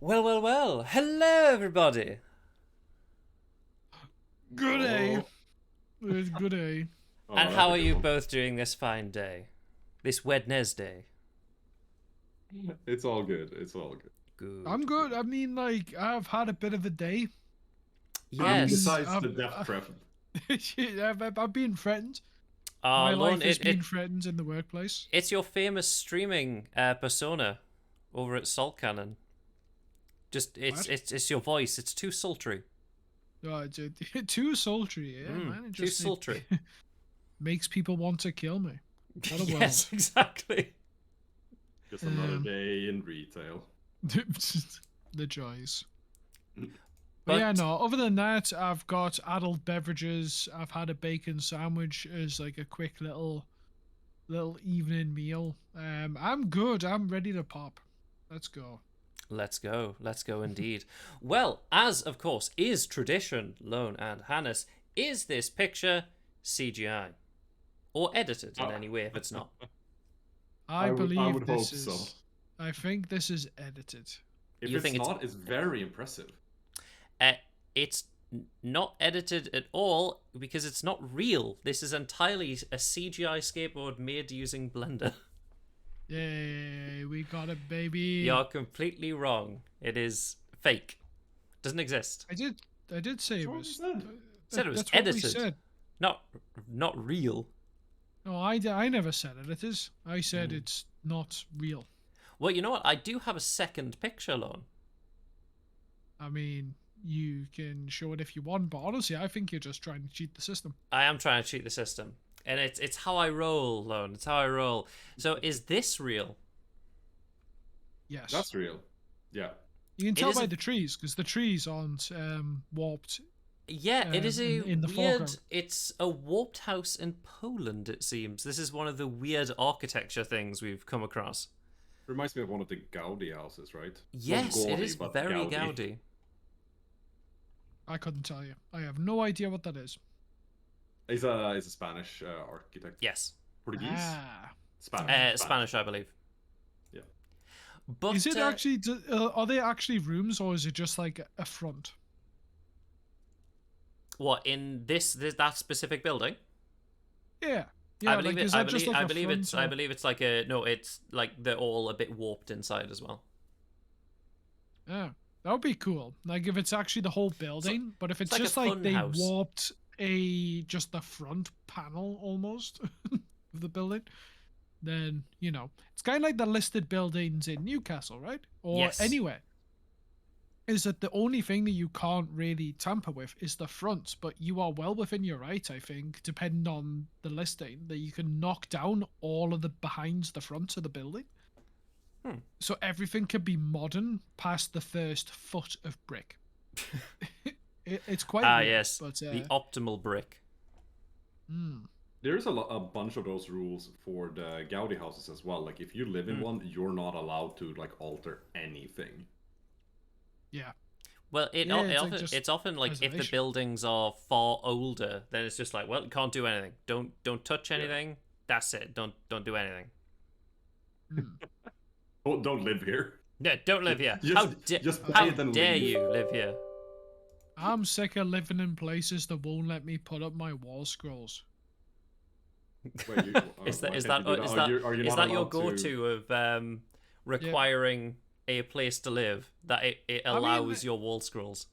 Well, well, well. Hello, everybody. Good day. It's good day. And how are you both doing this fine day? This Wednesday? It's all good. It's all good. Good. I'm good. I mean, like, I've had a bit of a day. Yes. Besides the death threat. I've been threatened. My life has been threatened in the workplace. It's your famous streaming persona over at Salt Cannon. Just it's your voice. It's too sultry. Too sultry, yeah, man. Too sultry. Makes people want to kill me. Yes, exactly. Just another day in retail. The joys. But yeah, no, other than that, I've got adult beverages. I've had a bacon sandwich as like a quick little evening meal. I'm good. I'm ready to pop. Let's go. Let's go. Let's go indeed. Well, as of course is tradition, Lone and Hannes, is this picture CGI? Or edited in any way if it's not? I believe this is. So. I think this is edited. If it's not, it's very impressive. It's not edited at all because it's not real. This is entirely a CGI skateboard made using Blender. Yay, we got it, baby. You're completely wrong. It is fake. Doesn't exist. I did say it was. Said it was that's what we edited. said. Not real. No, I never said it is. I said it's not real. Well, you know what? I do have a second picture, Lone. I mean, you can show it if you want, but honestly, I think you're just trying to cheat the system. I am trying to cheat the system. And it's how I roll, Lone. It's how I roll. So is this real? Yes. That's real. Yeah. You can tell by the trees, because the trees aren't warped. Yeah, it is in the weird... foreground. It's a warped house in Poland, it seems. This is one of the weird architecture things we've come across. Reminds me of one of the Gaudi houses, right? Yes, Gaudi, it is very Gaudi. I couldn't tell you. I have no idea what that is. He's a Spanish architect. Yes, Portuguese? Ah. Spanish. Spanish, I believe. Yeah. But Is it actually? Are they actually rooms, or is it just like a front? what in that specific building? Yeah. I Yeah. believe Like, it. is that just like I a believe front? it's. I believe it's like a no. It's like they're all a bit warped inside as well. Yeah, that would be cool. Like if it's actually the whole building, but if it's like a just like fun they house. warped just the front panel almost of the building, then it's kind of like the listed buildings in Newcastle, right? Or Yes. anywhere. Is that the only thing that you can't really tamper with is the front, but you are well within your right, I think, depending on the listing, that you can knock down all of the behinds the front of the building. So everything can be modern past the first foot of brick. It's quite weird. Yes, but, the optimal brick. There's a bunch of those rules for the Gaudi houses as well. Like if you live in one, you're not allowed to like alter anything. Yeah. Well, it's often like if the buildings are far older, then it's just like, well, you can't do anything. Don't touch anything. Yeah. That's it. Don't do anything. Oh, don't live here. Yeah, don't live here. Just how dare you live here? I'm sick of living in places that won't let me put up my wall scrolls. Wait, is that your go-to of requiring a place to live that it allows your wall scrolls?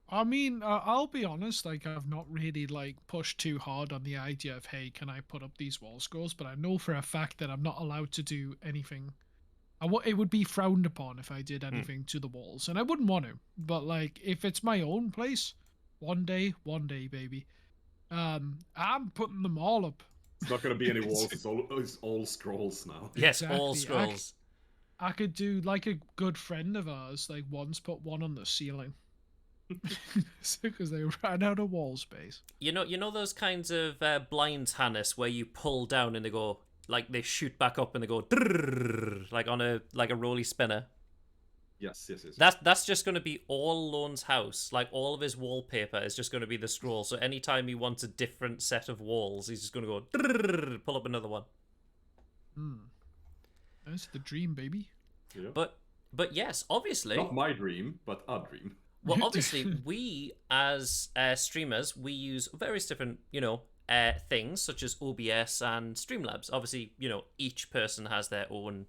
I mean, I'll be honest, like I've not really like pushed too hard on the idea of, hey, can I put up these wall scrolls? But I know for a fact that I'm not allowed to do anything. It would be frowned upon if I did anything to the walls, and I wouldn't want to. But like, if it's my own place, one day, baby, I'm putting them all up. It's not gonna be any walls. It's all scrolls now. Yes, exactly. All scrolls. I could do like a good friend of ours, like once put one on the ceiling because they ran out of wall space. You know those kinds of blinds, Hannes, where you pull down and they go. Like they shoot back up and they go like on a rolly spinner. Yes. That's just going to be all Lone's house. Like all of his wallpaper is just going to be the scroll. So anytime he wants a different set of walls, he's just going to go pull up another one. That's the dream, baby. Yeah. But yes, obviously. Not my dream, but a dream. Well, obviously, we as streamers, we use various different, things such as OBS and Streamlabs. Obviously, each person has their own,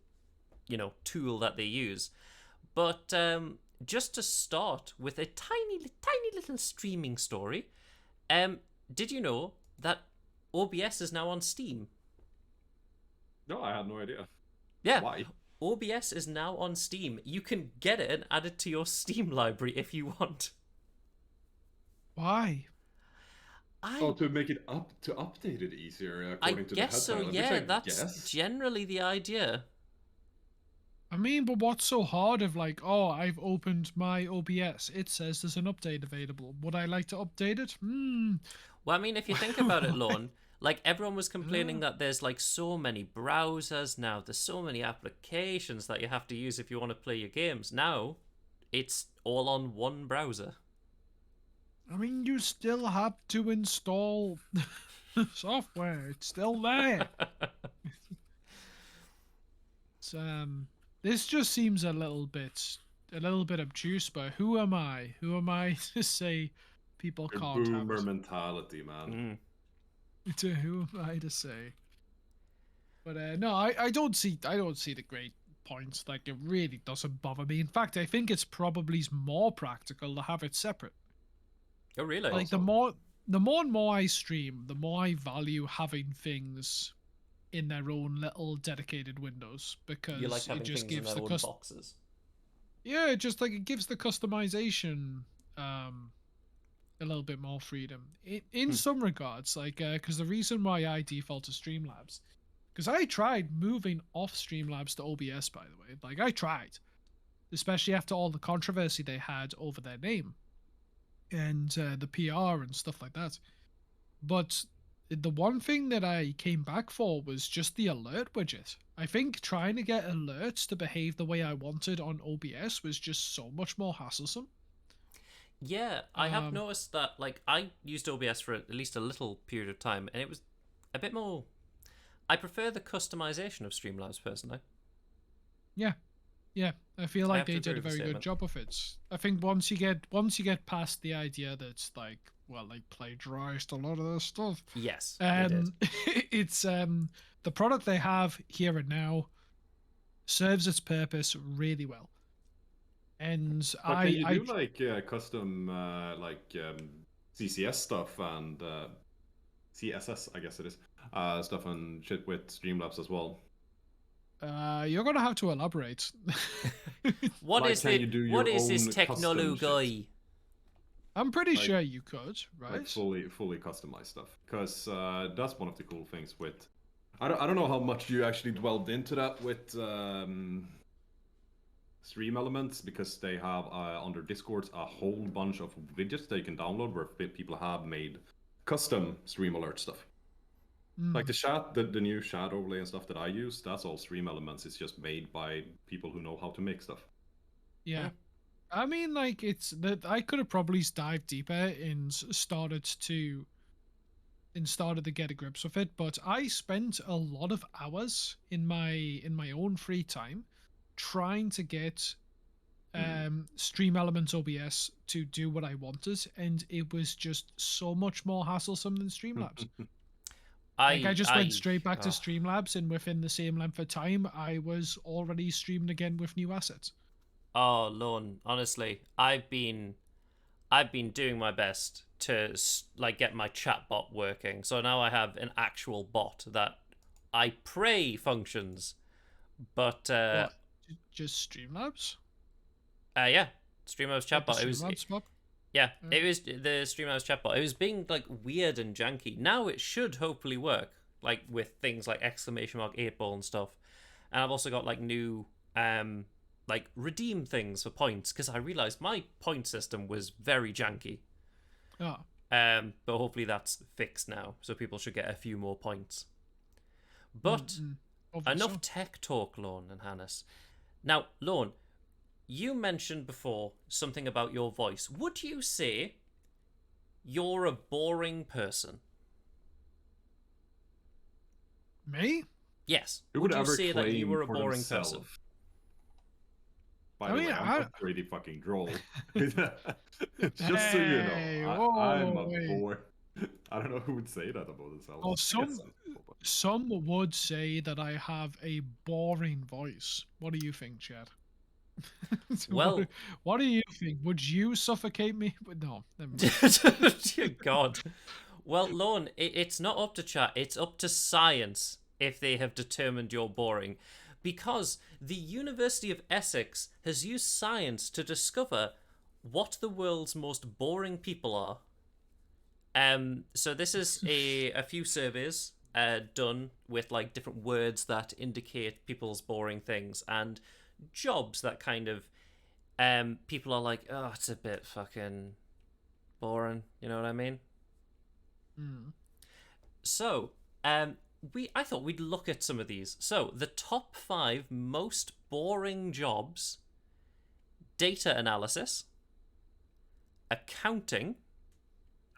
tool that they use. But just to start with a tiny little streaming story, did you know that OBS is now on Steam? No, I had no idea. Yeah. Why? OBS is now on Steam. You can get it and add it to your Steam library if you want. Why? To make it update it easier. I guess so. Yeah, that's generally the idea. I mean, but what's so hard of like, oh, I've opened my OBS. It says there's an update available. Would I like to update it? Well, I mean, if you think about it, Lorne, like everyone was complaining that there's like so many browsers now. There's so many applications that you have to use if you want to play your games. Now, it's all on one browser. I mean, you still have to install software. It's still there. This just seems a little bit obtuse, but who am I? Who am I to say people can't have boomer mentality, man. To who am I to say? But no, I don't see the great points. Like, it really doesn't bother me. In fact, I think it's probably more practical to have it separate. Oh, really? Like, the more and more I stream, the more I value having things in their own little dedicated windows, because you like having it just things gives in their the own boxes. Yeah, just like it gives the customization a little bit more freedom in some regards. Like, because the reason why I default to Streamlabs, because I tried moving off Streamlabs to OBS, by the way. Like, I tried, especially after all the controversy they had over their name and the PR and stuff like that. But the one thing that I came back for was just the alert widget. I think trying to get alerts to behave the way I wanted on OBS was just so much more hassle-some. Yeah, I have noticed that, like, I used OBS for at least a little period of time, and it was a bit more I prefer the customization of Streamlabs personally. Yeah, yeah. I feel I like have to they agree did a with the very good statement. job of it. I think once you get past the idea that it's like, well, they plagiarized a lot of this stuff. Yes, they did. It's the product they have here and now serves its purpose really well. And But can you I do like custom CCS stuff and CSS, I guess it is, stuff and shit with Streamlabs as well? you're gonna have to elaborate. What Like, is can the you do what your is this own custom shit? technology? I'm pretty Like, sure you could, like right? fully customized stuff, because that's one of the cool things with. I don't know how much you actually dwelled into that with Stream Elements, because they have on their Discords a whole bunch of widgets that you can download where people have made custom stream alert stuff. Like the chat, the new chat overlay and stuff that I use, that's all Stream Elements. It's just made by people who know how to make stuff. Yeah. I mean, like, it's that I could have probably dived deeper and started to get a grips with it, but I spent a lot of hours in my own free time trying to get Stream Elements OBS to do what I wanted, and it was just so much more hassle-some than Streamlabs. Like, I just went straight back to Streamlabs, and within the same length of time, I was already streaming again with new assets. Oh, Lorne, honestly, I've been doing my best to like get my chatbot working. So now I have an actual bot that I pray functions. But What? Just Streamlabs? yeah, Streamlabs Like the chatbot. It was Streamlabs bot? yeah, it was the Streamlabs chatbot. It was being like weird and janky. Now it should hopefully work, like with things like exclamation mark 8-ball and stuff. And I've also got like new like redeem things for points, because I realized my point system was very janky. Oh. But hopefully that's fixed now, so people should get a few more points. But enough tech talk, Lorne and Hannes. Now, Lorne, you mentioned before something about your voice. Would you say you're a boring person? Me? Yes. Who Would would you ever say that you claim were a for boring themselves? person? By the way, I'm pretty fucking droll. Just so you know, I'm a bore. I don't know who would say that about themselves. Well, some would say that I have a boring voice. What do you think, Chad? Well, what do you think? Would you suffocate me? No, never mind. Dear God. Well, Lorne, it's not up to chat. It's up to science if they have determined you're boring. Because the University of Essex has used science to discover what the world's most boring people are. So this is a few surveys done with like different words that indicate people's boring things and jobs that kind of people are like, oh, it's a bit fucking boring. You know what I mean? So, I thought we'd look at some of these. So, the top 5 most boring jobs: data analysis, accounting,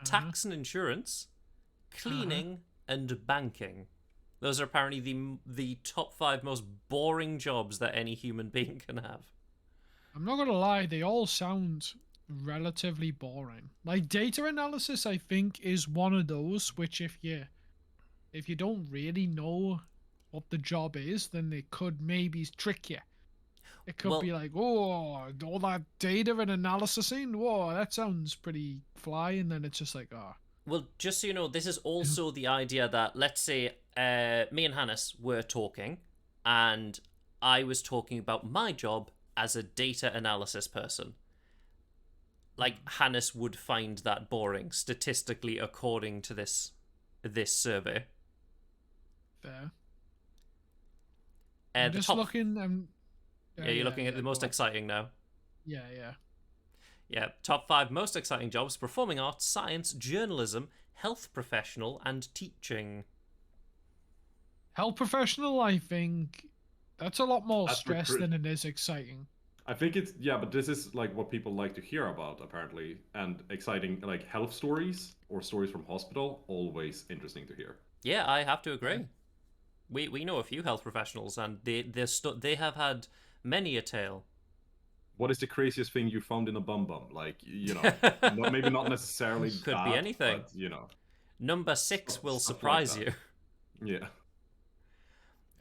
tax and insurance, cleaning, and banking. Those are apparently the top 5 most boring jobs that any human being can have. I'm not gonna lie, they all sound relatively boring. Like data analysis, I think, is one of those which if you don't really know what the job is, then they could maybe trick you. It could be like, oh, all that data and analysis in, whoa, that sounds pretty fly, and then it's just like, ah. Well, just so you know, this is also the idea that, let's say, me and Hannes were talking, and I was talking about my job as a data analysis person. Like, Hannes would find that boring, statistically, according to this survey. Fair. I'm just looking. You're looking at the most exciting now. Yeah. Yeah, top 5 most exciting jobs: performing arts, science, journalism, health professional, and teaching. Health professional, I think that's a lot more stress than it is exciting. I think it's, yeah, but this is like what people like to hear about, apparently. And exciting, like health stories or stories from hospital, always interesting to hear. Yeah, I have to agree. We know a few health professionals, and they have had many a tale. What is the craziest thing you found in a bum bum? Like, maybe not necessarily Could be that, anything. but Number 6 will stuff like surprise that. you. Yeah.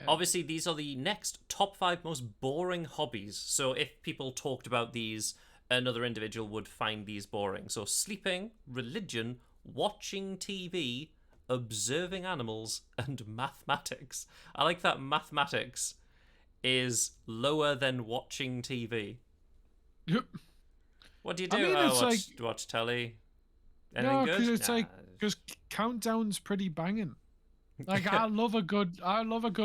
Obviously, these are the next top 5 most boring hobbies. So if people talked about these, another individual would find these boring. So sleeping, religion, watching TV, observing animals, and mathematics. I like that mathematics is lower than watching TV. Yep. What do you do? I mean, it's watch telly. Anything no, good? because it's Nah. because countdown's pretty banging. Like I love a good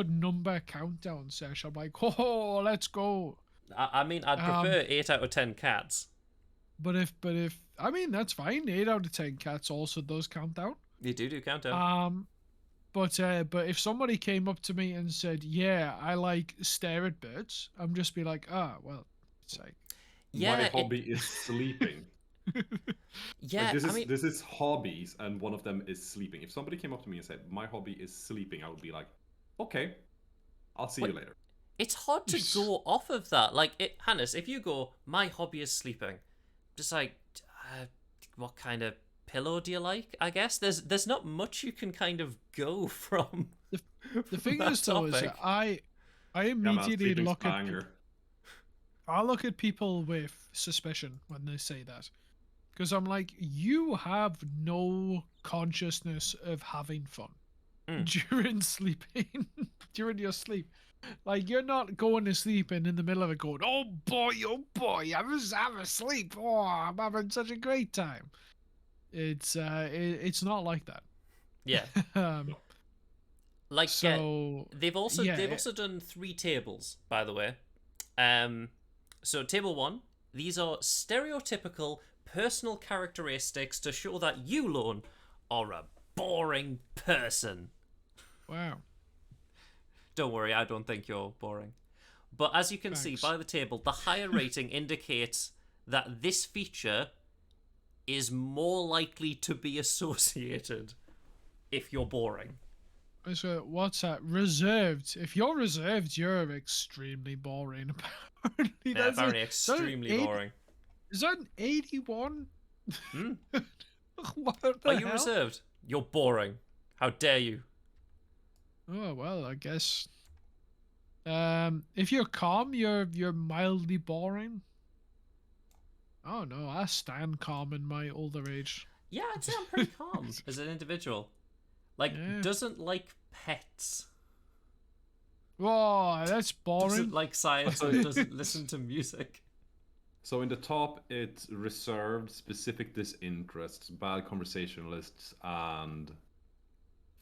number countdown session. I'm like, oh, let's go. I mean, I'd prefer 8 out of 10 cats. But if I mean that's fine. 8 out of 10 cats also does count down. You do countdown. But if somebody came up to me and said, "Yeah, I like stare at birds," I'm just be like, well, it's like, yeah, my hobby is sleeping. Yeah, like this is hobbies, and one of them is sleeping. If somebody came up to me and said, "My hobby is sleeping," I would be like, "Okay, I'll see you later." It's hard to go off of that. Like, Hannes, if you go, "My hobby is sleeping," just like, what kind of pillow do you like? I guess there's not much you can kind of go from. The thing is, though, is that I immediately look at I look at people with suspicion when they say that. Because I'm like, you have no consciousness of having fun during sleeping, during your sleep. Like, you're not going to sleep and in the middle of it going, oh boy, I was asleep. Oh, I'm having such a great time. It's not like that. Yeah. They've also done 3 tables, by the way. So table 1, these are stereotypical personal characteristics to show that you, Lorne, are a boring person. Wow. Don't worry, I don't think you're boring. But as you can see by the table, the higher rating indicates that this feature is more likely to be associated if you're boring. So what's that? Reserved. If you're reserved, you're extremely boring. Apparently, apparently extremely boring. Is that an 81? What Are you reserved? You're boring. How dare you? Oh well, I guess. If you're calm, you're mildly boring. Oh no, I stand calm in my older age. Yeah, I'd say I'm pretty calm as an individual. Like, doesn't like pets. Whoa, that's boring. Doesn't like science and doesn't listen to music. So in the top, it's reserved, specific disinterests, bad conversationalists, and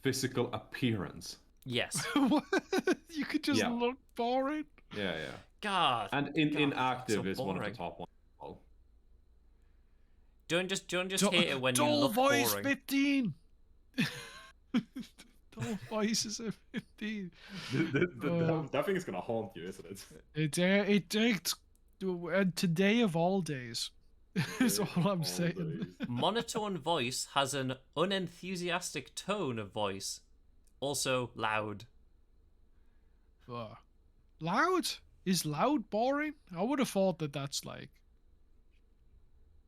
physical appearance. Yes. What? You could just look boring? Yeah. God. And inactive is one of the top ones. Don't just hate it when you look boring. Voice 15! Dull voice is a 15. That thing is gonna haunt you, isn't it? It today of all days is all I'm saying. Monotone voice has an unenthusiastic tone of voice. Also loud. Loud? Is loud boring? I would have thought that's like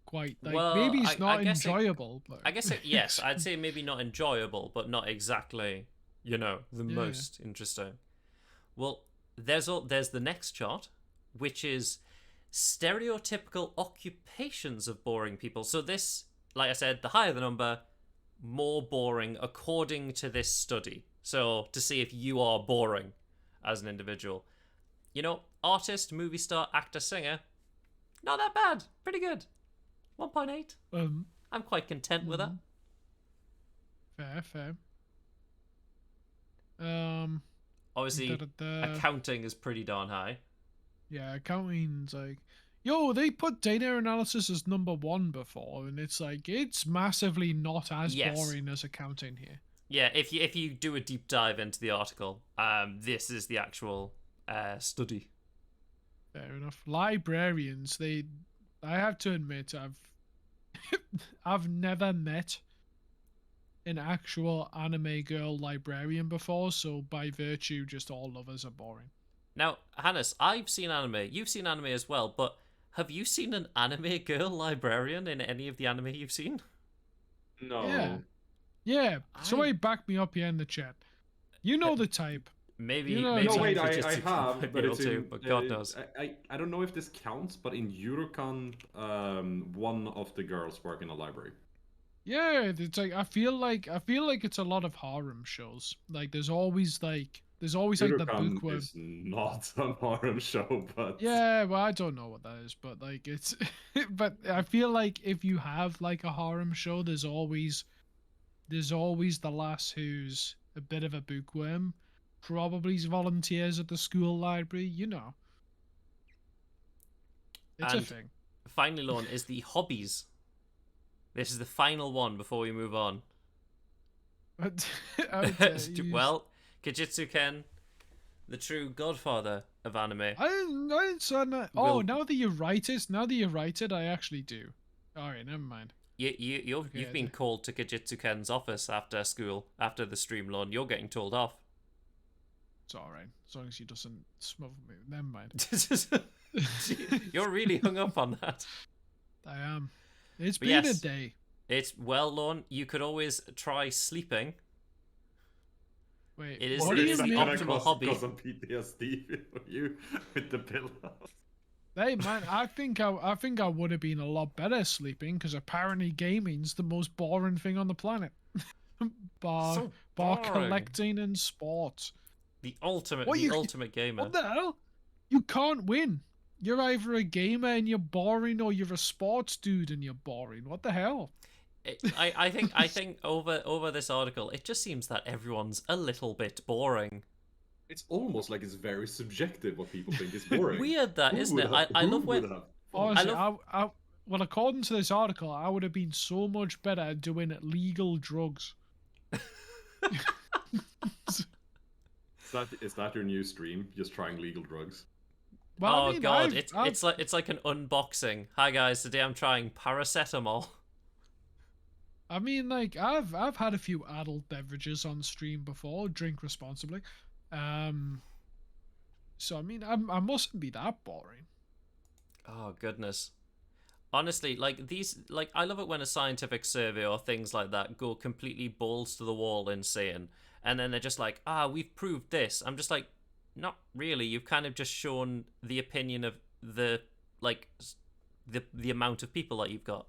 quite like, well, maybe it's not enjoyable. But I guess yes, I'd say maybe not enjoyable, but not exactly, the most interesting. Well, there's the next chart, which is stereotypical occupations of boring people. So this, like I said, the higher the number, more boring according to this study. So to see if you are boring as an individual. Artist, movie star, actor, singer, not that bad. Pretty good. 1.8. I'm quite content with that. Fair. Obviously, accounting is pretty darn high. Yeah, accounting's like, they put data analysis as number 1 before, and it's like, it's massively not as boring as accounting here. Yeah, if you do a deep dive into the article, this is the actual study. Fair enough. Librarians, I have to admit, I've never met an actual anime girl librarian before, so by virtue, just all lovers are boring. Now, Hannes, I've seen anime. You've seen anime as well, but have you seen an anime girl librarian in any of the anime you've seen? Yeah. No. Yeah. I Somebody back me up here in the chat. You know the type. You maybe know maybe the No, type. wait, I Fujitsu have, might be but able it's to, in. but God knows. I don't know if this counts, but in Yurocon, one of the girls work in a library. Yeah, it's like I feel like it's a lot of harem shows. Like there's always like the Yurocon bookworm. is not a harem show, but Yeah, well I don't know what that is, but like it's but I feel like if you have like a harem show, there's always the lass who's a bit of a bookworm, probably volunteers at the school library, you know. It's a And thing. finally, Lorne, is the hobbies. This is the final one before we move on. But okay, Well, Kajitsu Ken, the true godfather of anime. I didn't say that. Oh, Will- now that you write it, I actually do. Alright, never mind. You've Okay, been called to Kajitsu Ken's office after school, after the stream, Lorne. You're getting told off. It's alright, as long as he doesn't smother me. Never mind. You're really hung up on that. I am. It's But been yes. a day. It's well, Lorne. You could always try sleeping. Wait, It is- what it do is you the mean? optimal hobby. Cause some PTSD for you with the pillows. Hey man, I think I would have been a lot better sleeping because apparently gaming's the most boring thing on the planet. bar So bar boring. collecting and sports. The ultimate, What, the you- ultimate gamer. What the hell? You can't win. You're either a gamer and you're boring, or you're a sports dude and you're boring. What the hell? I think over this article, it just seems that everyone's a little bit boring. It's almost like it's very subjective what people think is boring. Weird that, Who isn't would it? have- I who love would when have- Honestly, love- well, according to this article, I would have been so much better at doing legal drugs. Is that your new stream? Just trying legal drugs? Well, I oh mean, god, I've- it's like an unboxing. Hi guys, today I'm trying paracetamol. I mean, like I've had a few adult beverages on stream before. Drink responsibly. So I mean, I mustn't be that boring. Oh goodness. Honestly, like these, like I love it when a scientific survey or things like that go completely balls to the wall insane, and then they're just like, we've proved this. I'm just like, not really. You've kind of just shown the opinion of the the amount of people that you've got.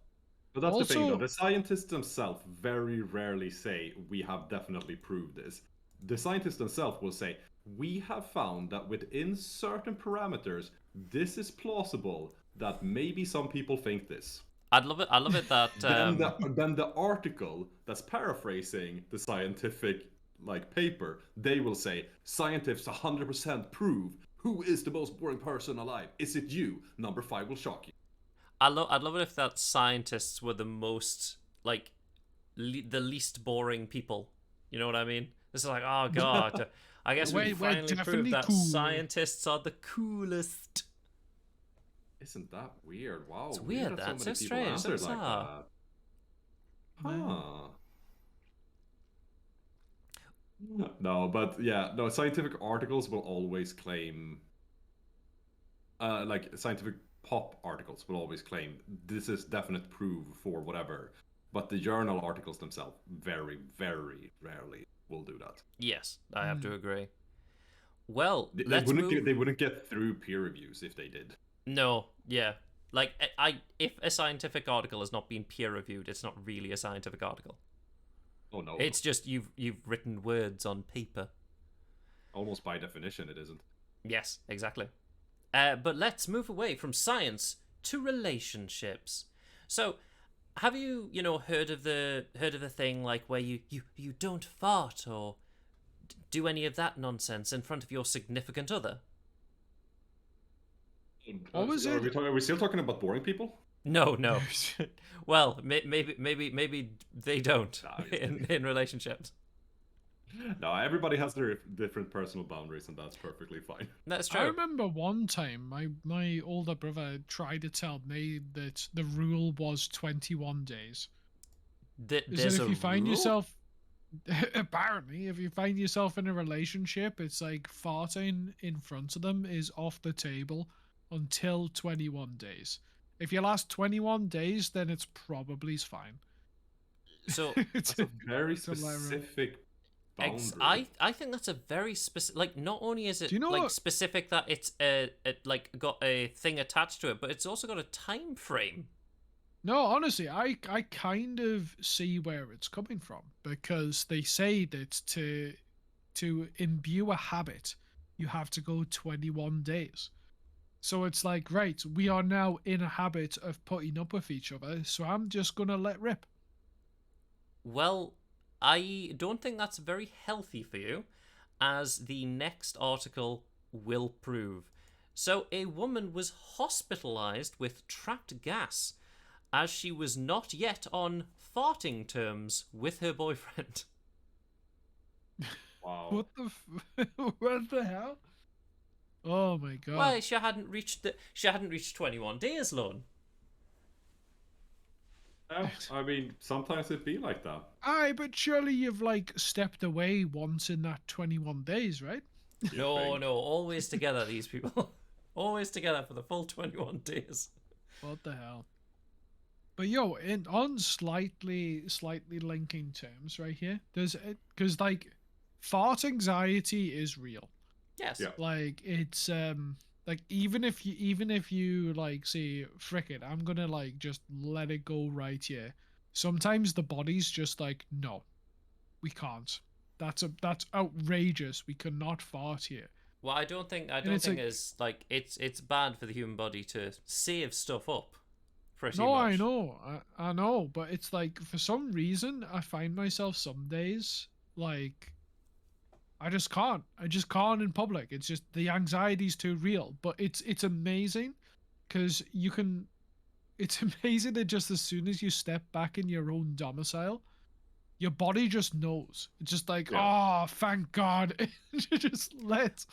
But that's the thing, Also- though. The scientists themselves very rarely say, we have definitely proved this. The scientists themselves will say, we have found that within certain parameters, this is plausible, that maybe some people think this. I love it that Then the article that's paraphrasing the scientific paper, they will say, scientists 100% prove who is the most boring person alive. Is it you? Number 5 will shock you. I'd love it if that scientists were the most the least boring people. You know what I mean? It's like, oh god, I guess we We're finally definitely proved that cool. scientists are the coolest. Isn't that weird? Wow. It's weird, that that's so so many people strange, so answered like bizarre. that. Huh. No, but yeah, no, scientific articles will always claim, scientific pop articles will always claim this is definite proof for whatever, but the journal articles themselves very, very rarely will do that. Yes, I have to agree. Well, They let's wouldn't move. they wouldn't get through peer reviews if they did. No, yeah. Like if a scientific article has not been peer reviewed, it's not really a scientific article. Oh no. It's just you've written words on paper. Almost by definition it isn't. Yes, exactly. But let's move away from science to relationships. So, have you heard of the thing like where you don't fart or do any of that nonsense in front of your significant other? What was Are it? are we still talking about boring people? No. Well, maybe they don't Nah, I'm just in relationships. No, everybody has their different personal boundaries, and that's perfectly fine. That's I true. remember one time my older brother tried to tell me that the rule was 21 days. Is There's that if a you find rule? yourself, Apparently, if you find yourself in a relationship, it's like farting in front of them is off the table until 21 days. If you last 21 days, then it's probably fine. So That's a very to let her- specific boundary. I think that's a very specific. Like, not only is it Do you know like what? specific that it's like got a thing attached to it, but it's also got a time frame. No, honestly, I kind of see where it's coming from because they say that to imbue a habit, you have to go 21 days. So it's like, right, we are now in a habit of putting up with each other, so I'm just gonna let rip. Well, I don't think that's very healthy for you, as the next article will prove. So, a woman was hospitalized with trapped gas as she was not yet on farting terms with her boyfriend. Wow. What the what the hell? Oh my god. Why, she hadn't reached 21 days, Lone. Yeah, I mean, sometimes it be like that. Aye, but surely you've like stepped away once in that 21 days, right? No, always together, these people. Always together for the full 21 days. What the hell? But yo, on slightly linking terms right here, there's because like fart anxiety is real. Yes. Yeah. Like it's like even if you like say frick it, I'm gonna like just let it go right here. Sometimes the body's just like, no, we can't. That's outrageous. We cannot fart here. Well, I don't think it's like- is like it's bad for the human body to save stuff up. Pretty No, much. I know, I know, but it's like for some reason I find myself some days like I just can't. I just can't in public. It's just the anxiety's too real. But it's amazing because you can. It's amazing that just as soon as you step back in your own domicile, your body just knows. It's just like, Yeah. oh, thank God. You just let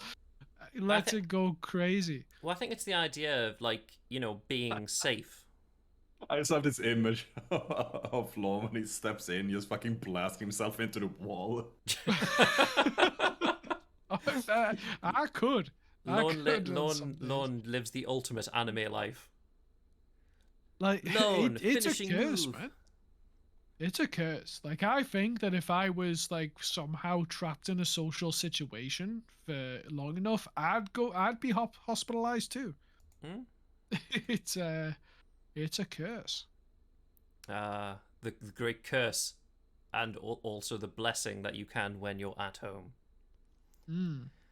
it go crazy. Well, I think it's the idea of like being safe. I just have this image of Lon when he steps in, just fucking blast himself into the wall. I could. Lone lives the ultimate anime life. Like Lone, it's a finishing curse, move. man. It's a curse. Like I think that if I was like somehow trapped in a social situation for long enough, I'd be hospitalized too. Hmm? It's a curse. The great curse, and also the blessing that you can when you're at home.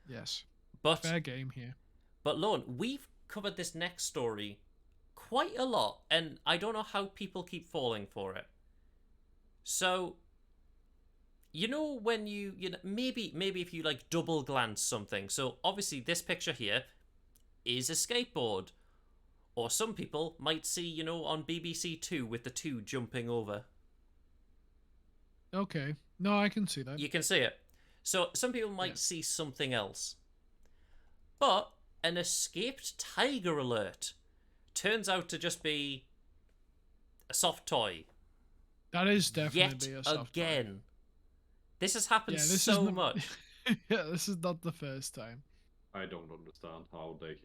Yes. But Fair game here. But Lorne, we've covered this next story quite a lot, and I don't know how people keep falling for it. So, when you maybe if you like double glance something. So obviously this picture here is a skateboard, or some people might see on BBC Two with the two jumping over. Okay. No, I can see that. You can see it. So some people might see something else. But an escaped tiger alert turns out to just be a soft toy. That is definitely Yet a soft toy. again. This has happened this so is not, much. Yeah, this is not the first time. I don't understand how they.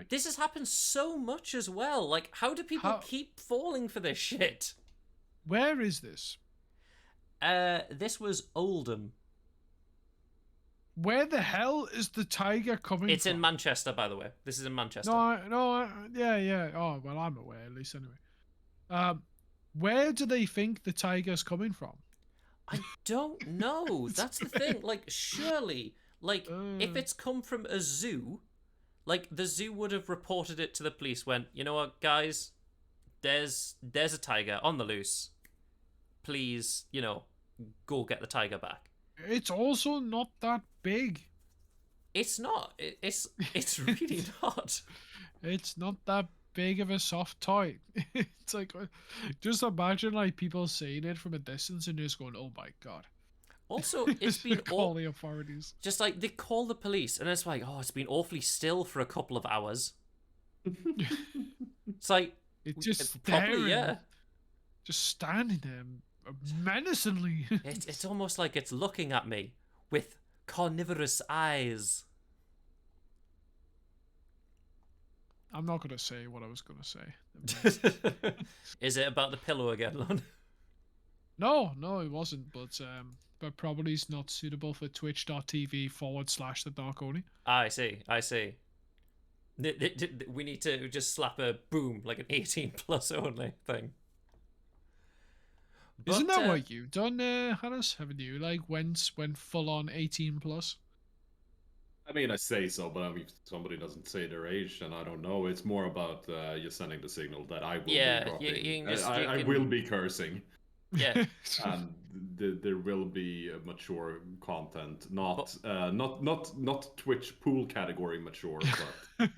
This has happened so much as well. Like, how do people keep falling for this shit? Where is this? This was Oldham. Where the hell is the tiger coming It's from? in Manchester, by the way. This is in Manchester. Yeah. Oh, well, I'm aware, at least anyway. Where do they think the tiger's coming from? I don't know. That's the thing. Like, surely, like, if it's come from a zoo, like, the zoo would have reported it to the police, went, you know what, guys, there's a tiger on the loose. Please, go get the tiger back. It's also not that big. It's not. It's really not. It's not that big of a soft toy. It's like, just imagine like people seeing it from a distance and just going, "Oh my god." Also, it's been call the authorities. Just like they call the police, and it's like, oh, it's been awfully still for a couple of hours. It's like It's just probably staring. yeah. Just standing there. menacingly. It's almost like it's looking at me with carnivorous eyes. I'm not gonna say what I was gonna say. Is it about the pillow again, Lon? No, it wasn't. But probably is not suitable for twitch.tv/the Dark Oni. I see. We need to just slap a boom, like an 18 plus only thing. Isn't that what you've done, Hannes? Haven't you went full on 18 plus? I mean, I say so, but I mean, if somebody doesn't say their age, then I don't know. It's more about you sending the signal that I will be dropping. I will be cursing. Yeah. And there will be mature content, not Twitch pool category mature, but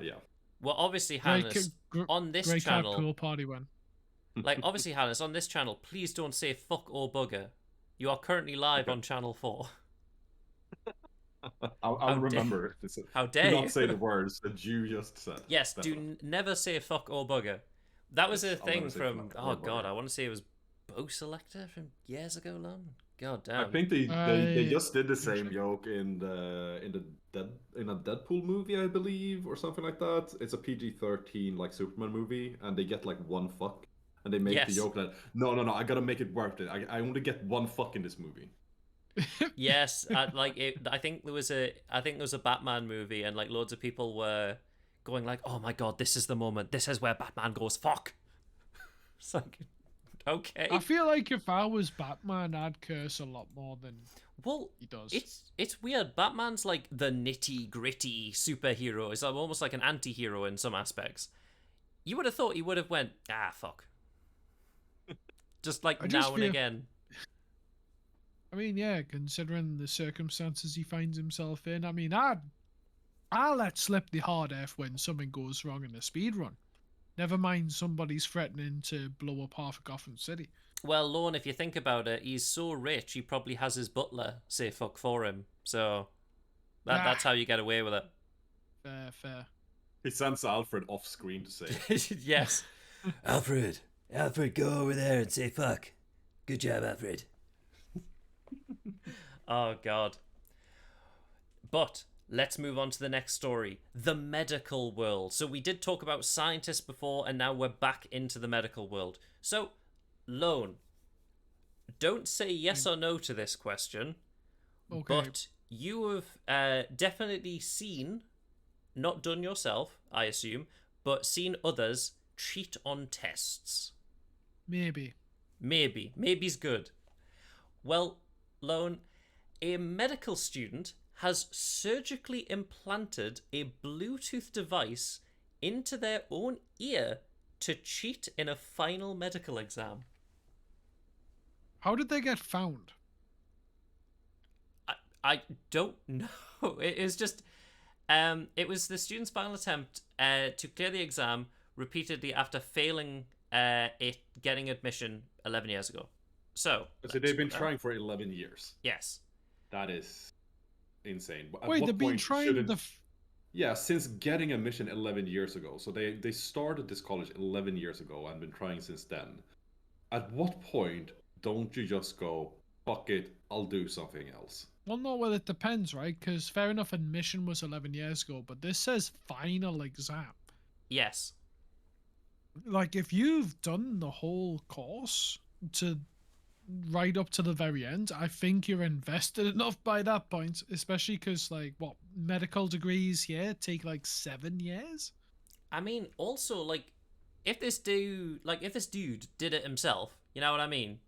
yeah. Well, obviously, Hannes, on this channel, pool party one. Like, obviously, Hannes, on this channel, please don't say fuck or bugger. You are currently live on channel 4. I'll remember. How dare you? Do you? not say the words that you just said. Yes, never say fuck or bugger. That was a thing from, oh god, I want to say it was Bo Selector from years ago, Lon. God damn. I think they just did the same joke in a Deadpool movie, I believe, or something like that. It's a PG-13 like Superman movie, and they get like one fuck, and they make the joke that no, I gotta make it worth it. I only get one fuck in this movie. Yes, I think there was a Batman movie, and like loads of people were going like, "Oh my god, this is the moment. This is where Batman goes fuck." It's like, okay. I feel like if I was Batman, I'd curse a lot more than he does. It's weird. Batman's like the nitty gritty superhero. It's almost like an anti-hero in some aspects. You would have thought he would have went, fuck. Just like now and again. I mean, yeah, considering the circumstances he finds himself in, I mean, I'll let slip the hard F when something goes wrong in a speed run. Never mind somebody's threatening to blow up half of Gotham City. Well, Lorne, if you think about it, he's so rich, he probably has his butler say fuck for him. So that's how you get away with it. Fair. He sends Alfred off screen to say it. Yes. Alfred, go over there and say fuck. Good job, Alfred. Oh, God. But let's move on to the next story. The medical world. So we did talk about scientists before, and now we're back into the medical world. So, Lone, don't say yes or no to this question. Okay. But you have definitely seen, not done yourself, I assume, but seen others cheat on tests. Maybe's good. Well, Lone, a medical student has surgically implanted a Bluetooth device into their own ear to cheat in a final medical exam. How did they get found? I don't know. It was just, it was the student's final attempt to clear the exam repeatedly after failing getting admission 11 years ago. So they've been trying for 11 years. Yes. That is insane. Wait, they've been trying Yeah, since getting admission 11 years ago. So they started this college 11 years ago and been trying since then. At what point don't you just go, fuck it, I'll do something else? Well, it depends, right? Because fair enough, admission was 11 years ago, but this says final exam. Yes. Like, if you've done the whole course to right up to the very end, I think you're invested enough by that point, especially because, like, medical degrees here take like 7 years? I mean, also, like, if this dude did it himself, you know what I mean?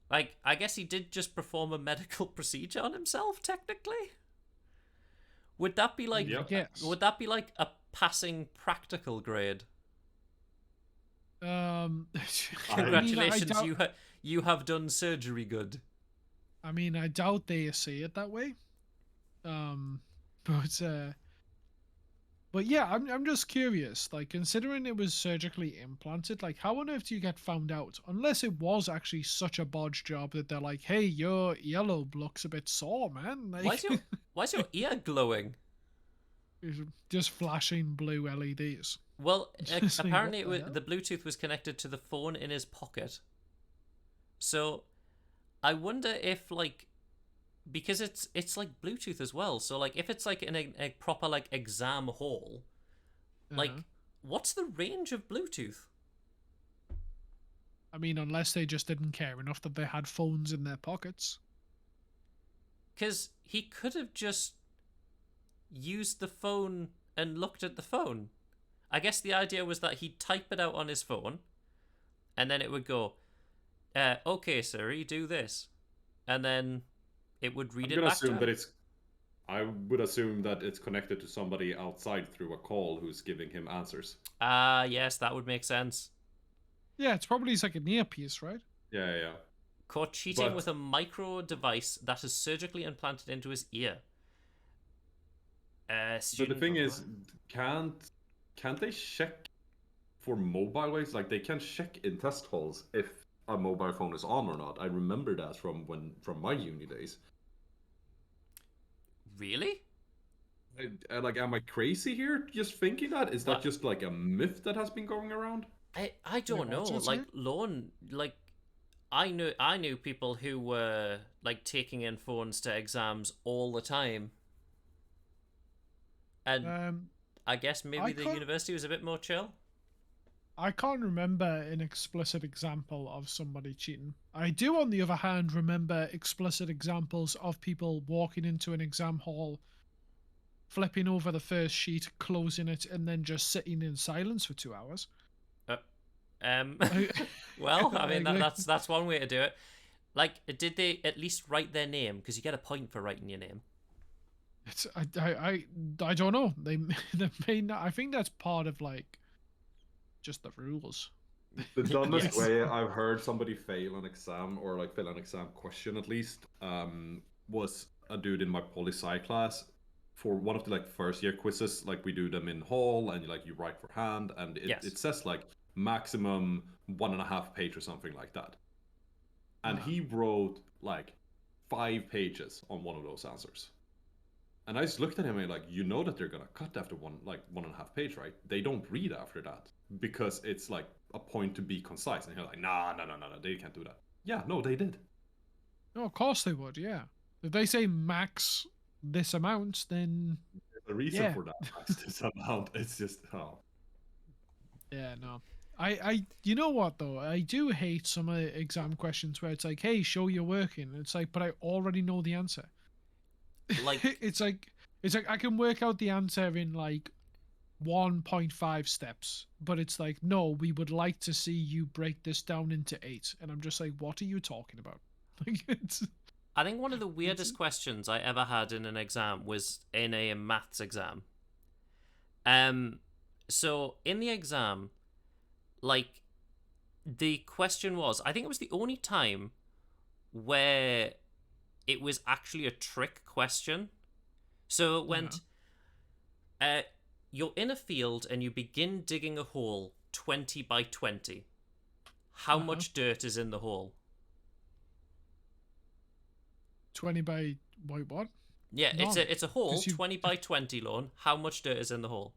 Like, I guess he did just perform a medical procedure on himself, technically. Would that be like, yes. Would that be like a passing practical grade? Congratulations, you have done surgery good. I mean, I doubt they say it that way. But yeah, I'm just curious. Like, considering it was surgically implanted, like, how on earth do you get found out? Unless it was actually such a bodge job that they're like, hey, your earlobe looks a bit sore, man. Like, why's your ear glowing? Just flashing blue LEDs. Well, apparently the Bluetooth was connected to the phone in his pocket. So I wonder if like because it's like Bluetooth as well. So like if it's like in a proper like exam hall, Uh-huh. like what's the range of Bluetooth? I mean, unless they just didn't care enough that they had phones in their pockets. Because he could have just used the phone and looked at the phone. I guess the idea was that he'd type it out on his phone, and then it would go, "Okay, Siri, do this," and then it would read I'm it gonna back to assume him. that it's. I would assume that it's connected to somebody outside through a call who's giving him answers. Ah, yes, that would make sense. Yeah, it's probably like an earpiece, right? Yeah. Caught cheating But with a micro device that is surgically implanted into his ear. the Student thing reply. is, can't they check for mobile waves? Like they can check in test halls if a mobile phone is on or not. I remember that from my uni days. Really? Like, am I crazy here? Just thinking that is that What? just like a myth that has been going around? I Wait, don't know. what's it Like say? Lorne, like I knew people who were like taking in phones to exams all the time, and Um, I guess I maybe the can't. university was a bit more chill. I can't remember an explicit example of somebody cheating. I do, on the other hand, remember explicit examples of people walking into an exam hall, flipping over the first sheet, closing it, and then just sitting in silence for 2 hours. Uh, um, Like, well, I mean like, that like, that's one way to do it. Like, did they at least write their name? Because you get a point for writing your name. it's I don't know. They may not. I think that's part of like just the rules. The dumbest Yes. way I've heard somebody fail an exam or like fail an exam question at least was a dude in my poli sci class for one of the like first year quizzes. Like we do them in hall and like you write for hand and Yes. it says like maximum 1.5 page or something like that. And Uh-huh. he wrote like 5 pages on one of those answers. And I just looked at him and like, you know that they're gonna cut after 1.5 page, right? They don't read after that because it's like a point to be concise. And you're like, nah, no, they can't do that. Yeah, no, they did. No, of course they would. Yeah, if they say max this amount, then There's a reason yeah, for that. Max, this amount. It's just oh. yeah, no. You know what though? I do hate some of the exam questions where it's like, "Hey, show your working." And it's like, but I already know the answer. Like, it's like, I can work out the answer in like 1.5 steps, but it's like, no, we would like to see you break this down into 8. And I'm just like, what are you talking about? Like, I think one of the it's weirdest questions I ever had in an exam was in a maths exam. So in the exam, like the question was, I think it was the only time where it was actually a trick question. So it uh, went, you're in a field and you begin digging a hole 20 by 20. How uh-huh. much dirt is in the hole? 20 by wait, what? Yeah, None, it's a hole because you 20 by 20, Lorne. How much dirt is in the hole?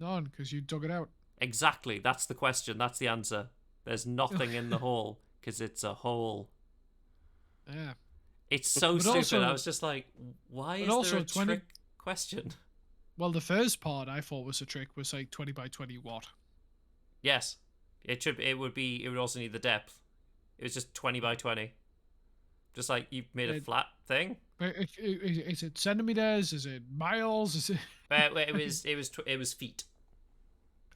none, because you dug it out. Exactly. That's the question. That's the answer. There's nothing in the hole because it's a hole. Yeah, It's so but stupid. I also, was just like, why but is there a also 20. trick question? Well, the first part I thought was a trick was like 20 by 20 what? Yes. It would also need the depth. It was just 20 by 20. Just like you made a It, flat thing. is it centimeters? Is it miles? Is it? It was feet.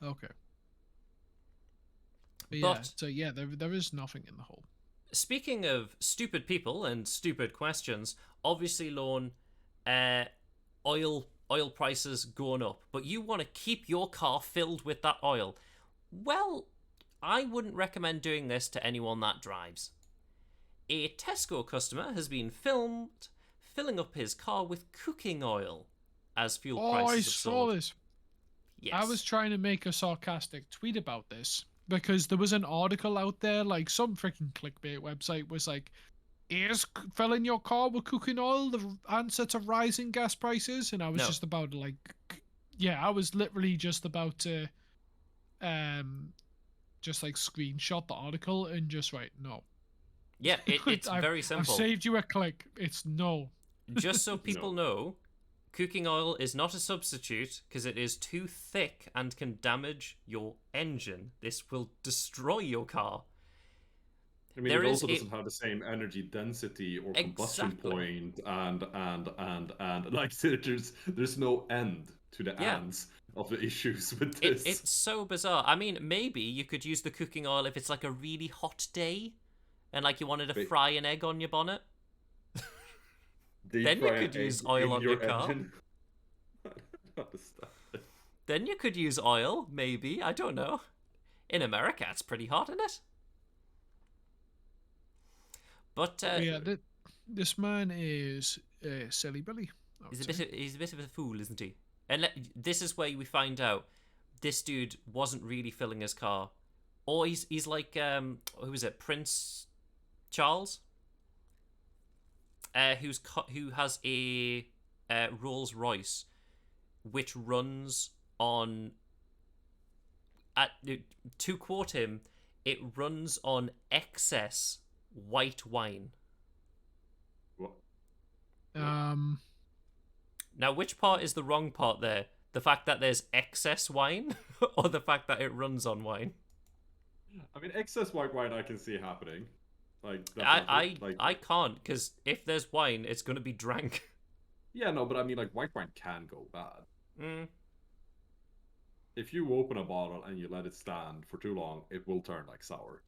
Okay. But yeah, But so yeah, there is nothing in the hole. speaking of stupid people and stupid questions, obviously, Lorne, uh, oil prices going up, but you want to keep your car filled with that oil. Well, I wouldn't recommend doing this to anyone that drives. A Tesco customer has been filmed filling up his car with cooking oil as fuel Oh, I prices have saw soared. this. I was Yes. trying to make a sarcastic tweet about this because there was an article out there, like some freaking clickbait website was like, "Is filling your car with cooking oil the answer to rising gas prices?" And I was No. just about to yeah, I was literally just about to, um, just like screenshot the article and just write no. Yeah, it's very I've simple. saved you a click. It's no. Just so people know, cooking oil is not a substitute because it is too thick and can damage your engine. This will destroy your car. I mean, it also doesn't have the same energy density or combustion point, and like there's no end to the ends of the issues with this. It's so bizarre. I mean, maybe you could use the cooking oil if it's like a really hot day, and like you wanted to fry an egg on your bonnet. Then you could use oil on your car. Then you could use oil, maybe. I don't know. In America, it's pretty hot, isn't it? But this man is silly Billy. He's a bit of a fool, isn't he? And this is where we find out this dude wasn't really filling his car, or he's like who is it, Prince Charles, who has a Rolls Royce, which runs on. To quote him, it runs on excess white wine. What? Now, which part is the wrong part there? The fact that there's excess wine, or the fact that it runs on wine? I mean, excess white wine I can see happening. Like I can't, because if there's wine, it's going to be drank. Yeah, no, but I mean, like, white wine can go bad. Mm. If you open a bottle and you let it stand for too long, it will turn like sour.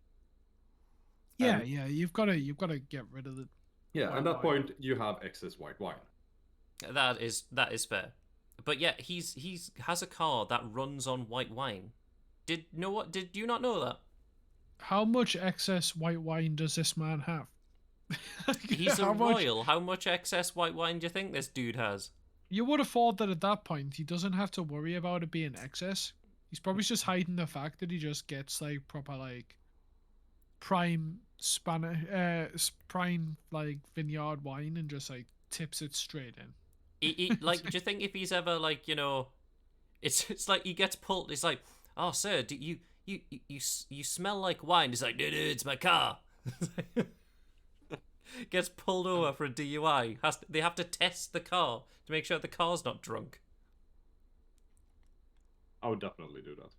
Yeah, you've got to get rid of it. Yeah, at that point you have excess white wine. That is fair. But yeah, he's has a car that runs on white wine. Did you not know that? How much excess white wine does this man have? He's a royal. How much excess white wine do you think this dude has? You would have thought that at that point he doesn't have to worry about it being excess. He's probably just hiding the fact that he just gets like proper like prime prime like vineyard wine and just like tips it straight in. Like, do you think if he's ever like, you know, it's like he gets pulled. It's like, oh sir, do you smell like wine? He's like, no, it's my car. Gets pulled over for a DUI. They have to test the car to make sure the car's not drunk. I would definitely do that.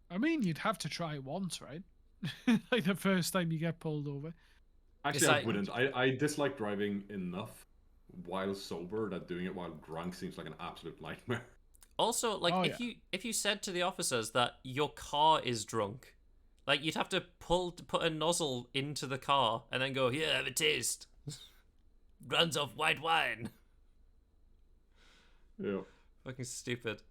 I mean, you'd have to try it once, right? Like the first time you get pulled over. Actually, I wouldn't. I dislike driving enough while sober that doing it while drunk seems like an absolute nightmare. Also, like if you said to the officers that your car is drunk, like you'd have to put a nozzle into the car and then go, here, have a taste. Runs off white wine. Yeah. Fucking stupid.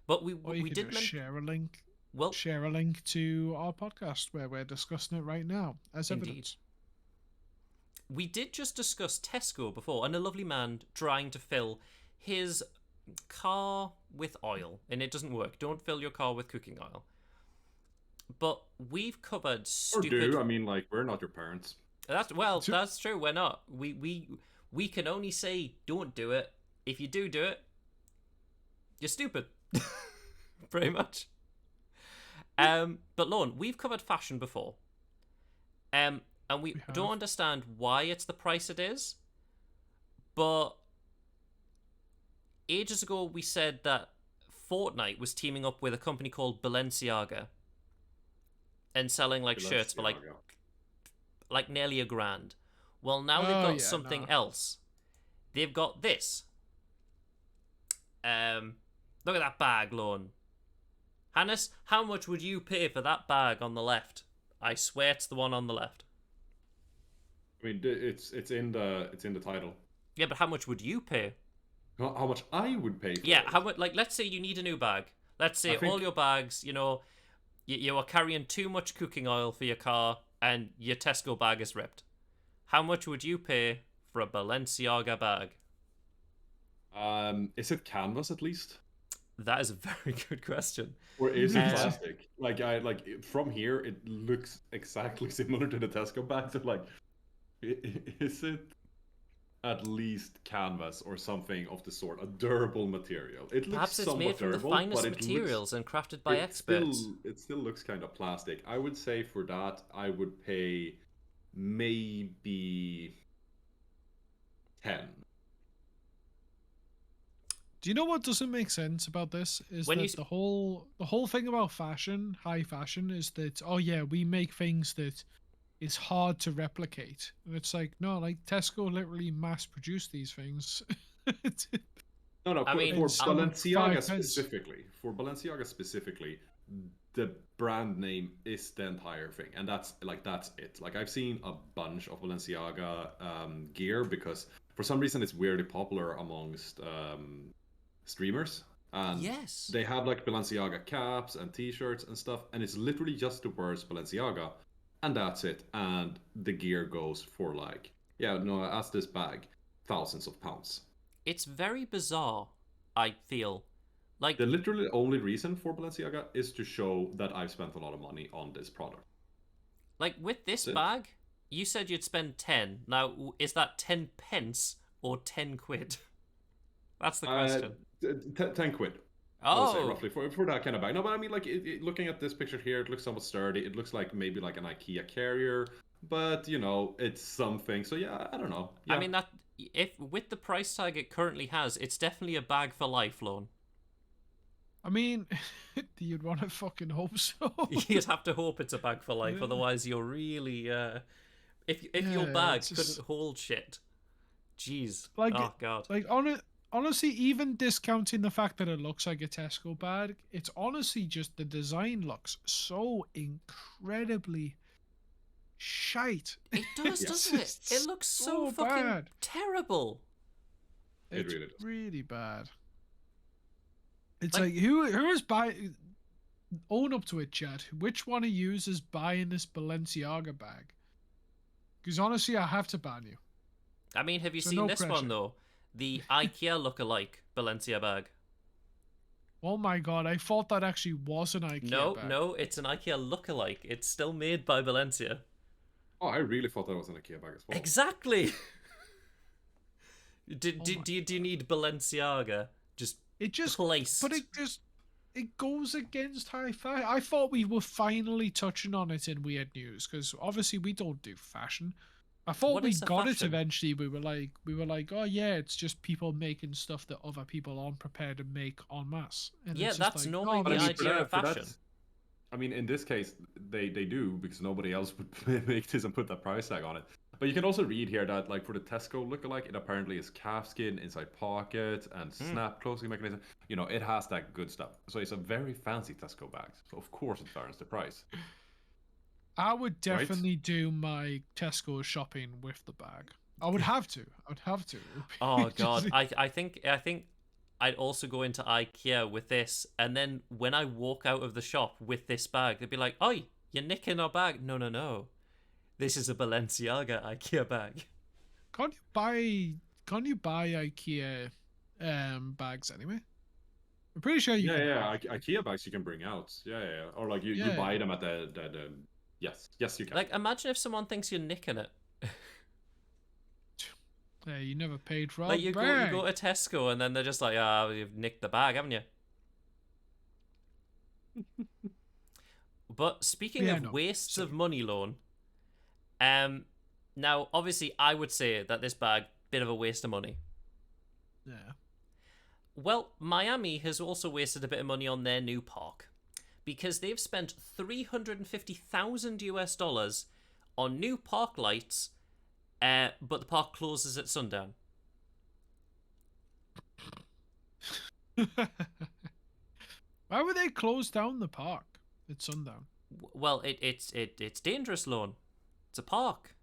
But we did share a link. Well, share a link to our podcast where we're discussing it right now as evidence. We did just discuss Tesco before, and a lovely man trying to fill his car with oil, and it doesn't work. Don't fill your car with cooking oil. But we've covered stupid. Or do I mean, like, we're not your parents. That's true. We're not. We can only say don't do it. If you do it, you're stupid. Pretty much. But Lorne, we've covered fashion before. And we don't understand why it's the price it is. But ages ago we said that Fortnite was teaming up with a company called Balenciaga and selling like shirts for like nearly $1,000. Well, now they've got something else. They've got this. Look at that bag, Lorne. Hannes, how much would you pay for that bag on the left? I swear it's the one on the left. I mean, it's in the title. Yeah, but how much would you pay? How much I would pay for Yeah, it? how much? Like, let's say you need a new bag. Let's say all your bags, you know, you are carrying too much cooking oil for your car, and your Tesco bag is ripped. How much would you pay for a Balenciaga bag? Is it canvas at least? That is a very good question. Or is it plastic? From here, it looks exactly similar to the Tesco bag. So like, is it at least canvas or something of the sort, a durable material? It looks Perhaps it's made from durable, the finest but materials and crafted by experts. It still looks kind of plastic. I would say for that, I would pay maybe 10. Do you know what doesn't make sense about this? Is When you that the whole thing about fashion, high fashion, is that oh yeah, we make things that is hard to replicate. And it's like, no, like Tesco literally mass produce these things. it's, No, no, I mean, for it's I'm, like Balenciaga 5 pence. specifically, the brand name is the entire thing, and that's it. Like I've seen a bunch of Balenciaga gear because for some reason it's weirdly popular amongst streamers, and yes. they have like Balenciaga caps and T-shirts and stuff, and it's literally just the words Balenciaga, and that's it. And the gear goes for like, yeah, no, as this bag, thousands of pounds. It's very bizarre, I feel. The Like, literally only reason for Balenciaga is to show that I've spent a lot of money on this product. with this That's it. bag, you said you'd spend 10. Now, is that 10 pence or 10 quid? That's the question. 10 quid, I would say, Oh, roughly, for that kind of bag. No, but I mean, like, looking at this picture here, it looks somewhat sturdy. It looks like maybe like an IKEA carrier, but, it's something. So, yeah, I don't know. I Yeah. mean, that if with the price tag it currently has, it's definitely a bag for life, Lorne. I mean, you'd want to fucking hope so. You'd have to hope it's a bag for life, Yeah. otherwise you're really if your Yeah, bag it's just couldn't hold shit. Jeez. like Oh god. like honestly, even discounting the fact that it looks like a Tesco bag, it's honestly just the design looks so incredibly shite. It does, Yes. doesn't it? It's It looks so fucking bad. terrible. It It's really does. really bad. It's Like- like who is buying? Own up to it, Chad. Which one of you is buying this Balenciaga bag? Because honestly, I have to ban you. I mean, have you So seen no this pressure. one though? The IKEA look-alike Balenciaga bag. Oh my god, I thought that actually was an IKEA No, bag. no, it's an IKEA look-alike. It's still made by Balenciaga. Oh, I really thought that was an IKEA bag as well. Exactly. Do, Oh do, my do, you, do you need Balenciaga just It just, placed? but it goes against high fashion. I thought we were finally touching on it in weird news because obviously we don't do fashion. I thought What we is the got it fashion? eventually. We were like, oh yeah, it's just people making stuff that other people aren't prepared to make en masse. And Yeah, it's just that's like, normally oh, the But I mean, idea of fashion. I mean, in this case, they do because nobody else would make this and put that price tag on it. But you can also read here that, like, for the Tesco lookalike, it apparently is calfskin, inside pocket, and snap closing mechanism. It has that good stuff. So it's a very fancy Tesco bag. So of course it warrants the price. I would Right? definitely do my Tesco shopping with the bag. I would have to. I would have to. It would be Oh just god, like- I think I'd also go into IKEA with this, and then when I walk out of the shop with this bag, they'd be like, "Oi, you're nicking our bag." No, no, no. This is a Balenciaga IKEA bag. Can't you buy IKEA bags anyway? I'm pretty sure you can. Yeah. IKEA bags you can bring out. Yeah. Or like you Yeah. buy them at the yes you can. Like, imagine if someone thinks you're nicking it. Yeah, you never paid for Like, a you bag. go to Tesco, and then they're just like, "Ah, you've nicked the bag, haven't you?" But speaking Yeah, of no, wastes of sorry. money, Loan, now obviously I would say that this bag bit of a waste of money. Yeah. Well, Miami has also wasted a bit of money on their new park because they've spent $350,000 on new park lights, but the park closes at sundown. Why would they close down the park at sundown? Well, it's dangerous, Lorne. It's a park.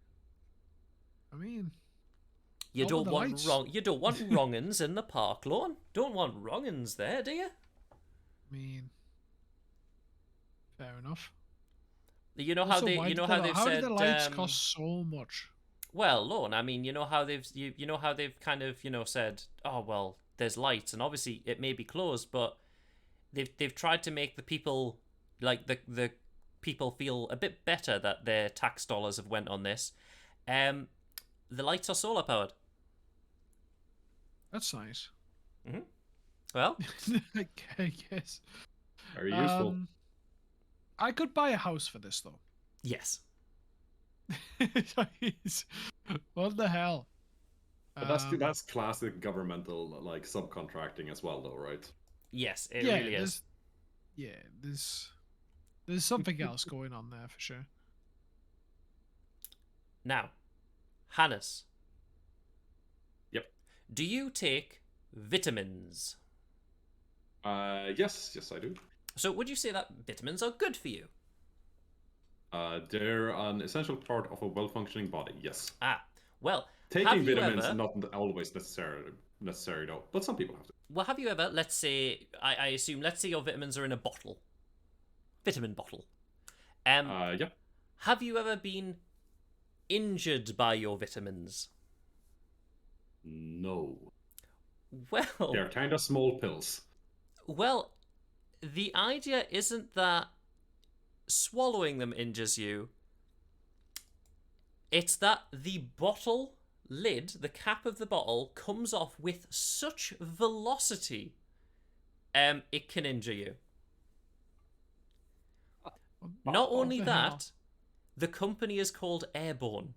I mean, You What don't were the want lights? You don't want wrong'uns in the park, Lorne. Don't want wrong'uns there, do you? Fair enough. You know how Also, they why you know did how the- they've how said did the lights cost so much? well, Lorne, I mean, you know how they've kind of, said, "Oh, well, there's lights and obviously it may be closed, but they've tried to make the people like the people feel a bit better that their tax dollars have went on this. The lights are solar powered. That's nice. Well, I guess. Very useful. I could buy a house for this though. yes. What the hell? But that's classic governmental like subcontracting as well, though, right? Yes, it Yeah, really is. there's something else going on there for sure. Now, Hannes, Yep. do you take vitamins? Yes, I do. So would you say that vitamins are good for you? They're an essential part of a well-functioning body. Yes. Ah, well, Taking have you vitamins ever... not always necessary though, but some people have to. Well, have you ever, let's say, I assume, let's say your vitamins are in a bottle. Vitamin bottle. Yeah. Have you ever been injured by your vitamins? No. Well... They're kind of small pills. Well, the idea isn't that swallowing them injures you. It's that the bottle lid, the cap of the bottle, comes off with such velocity, it can injure you. Not only the that, hell? the company is called Airborne,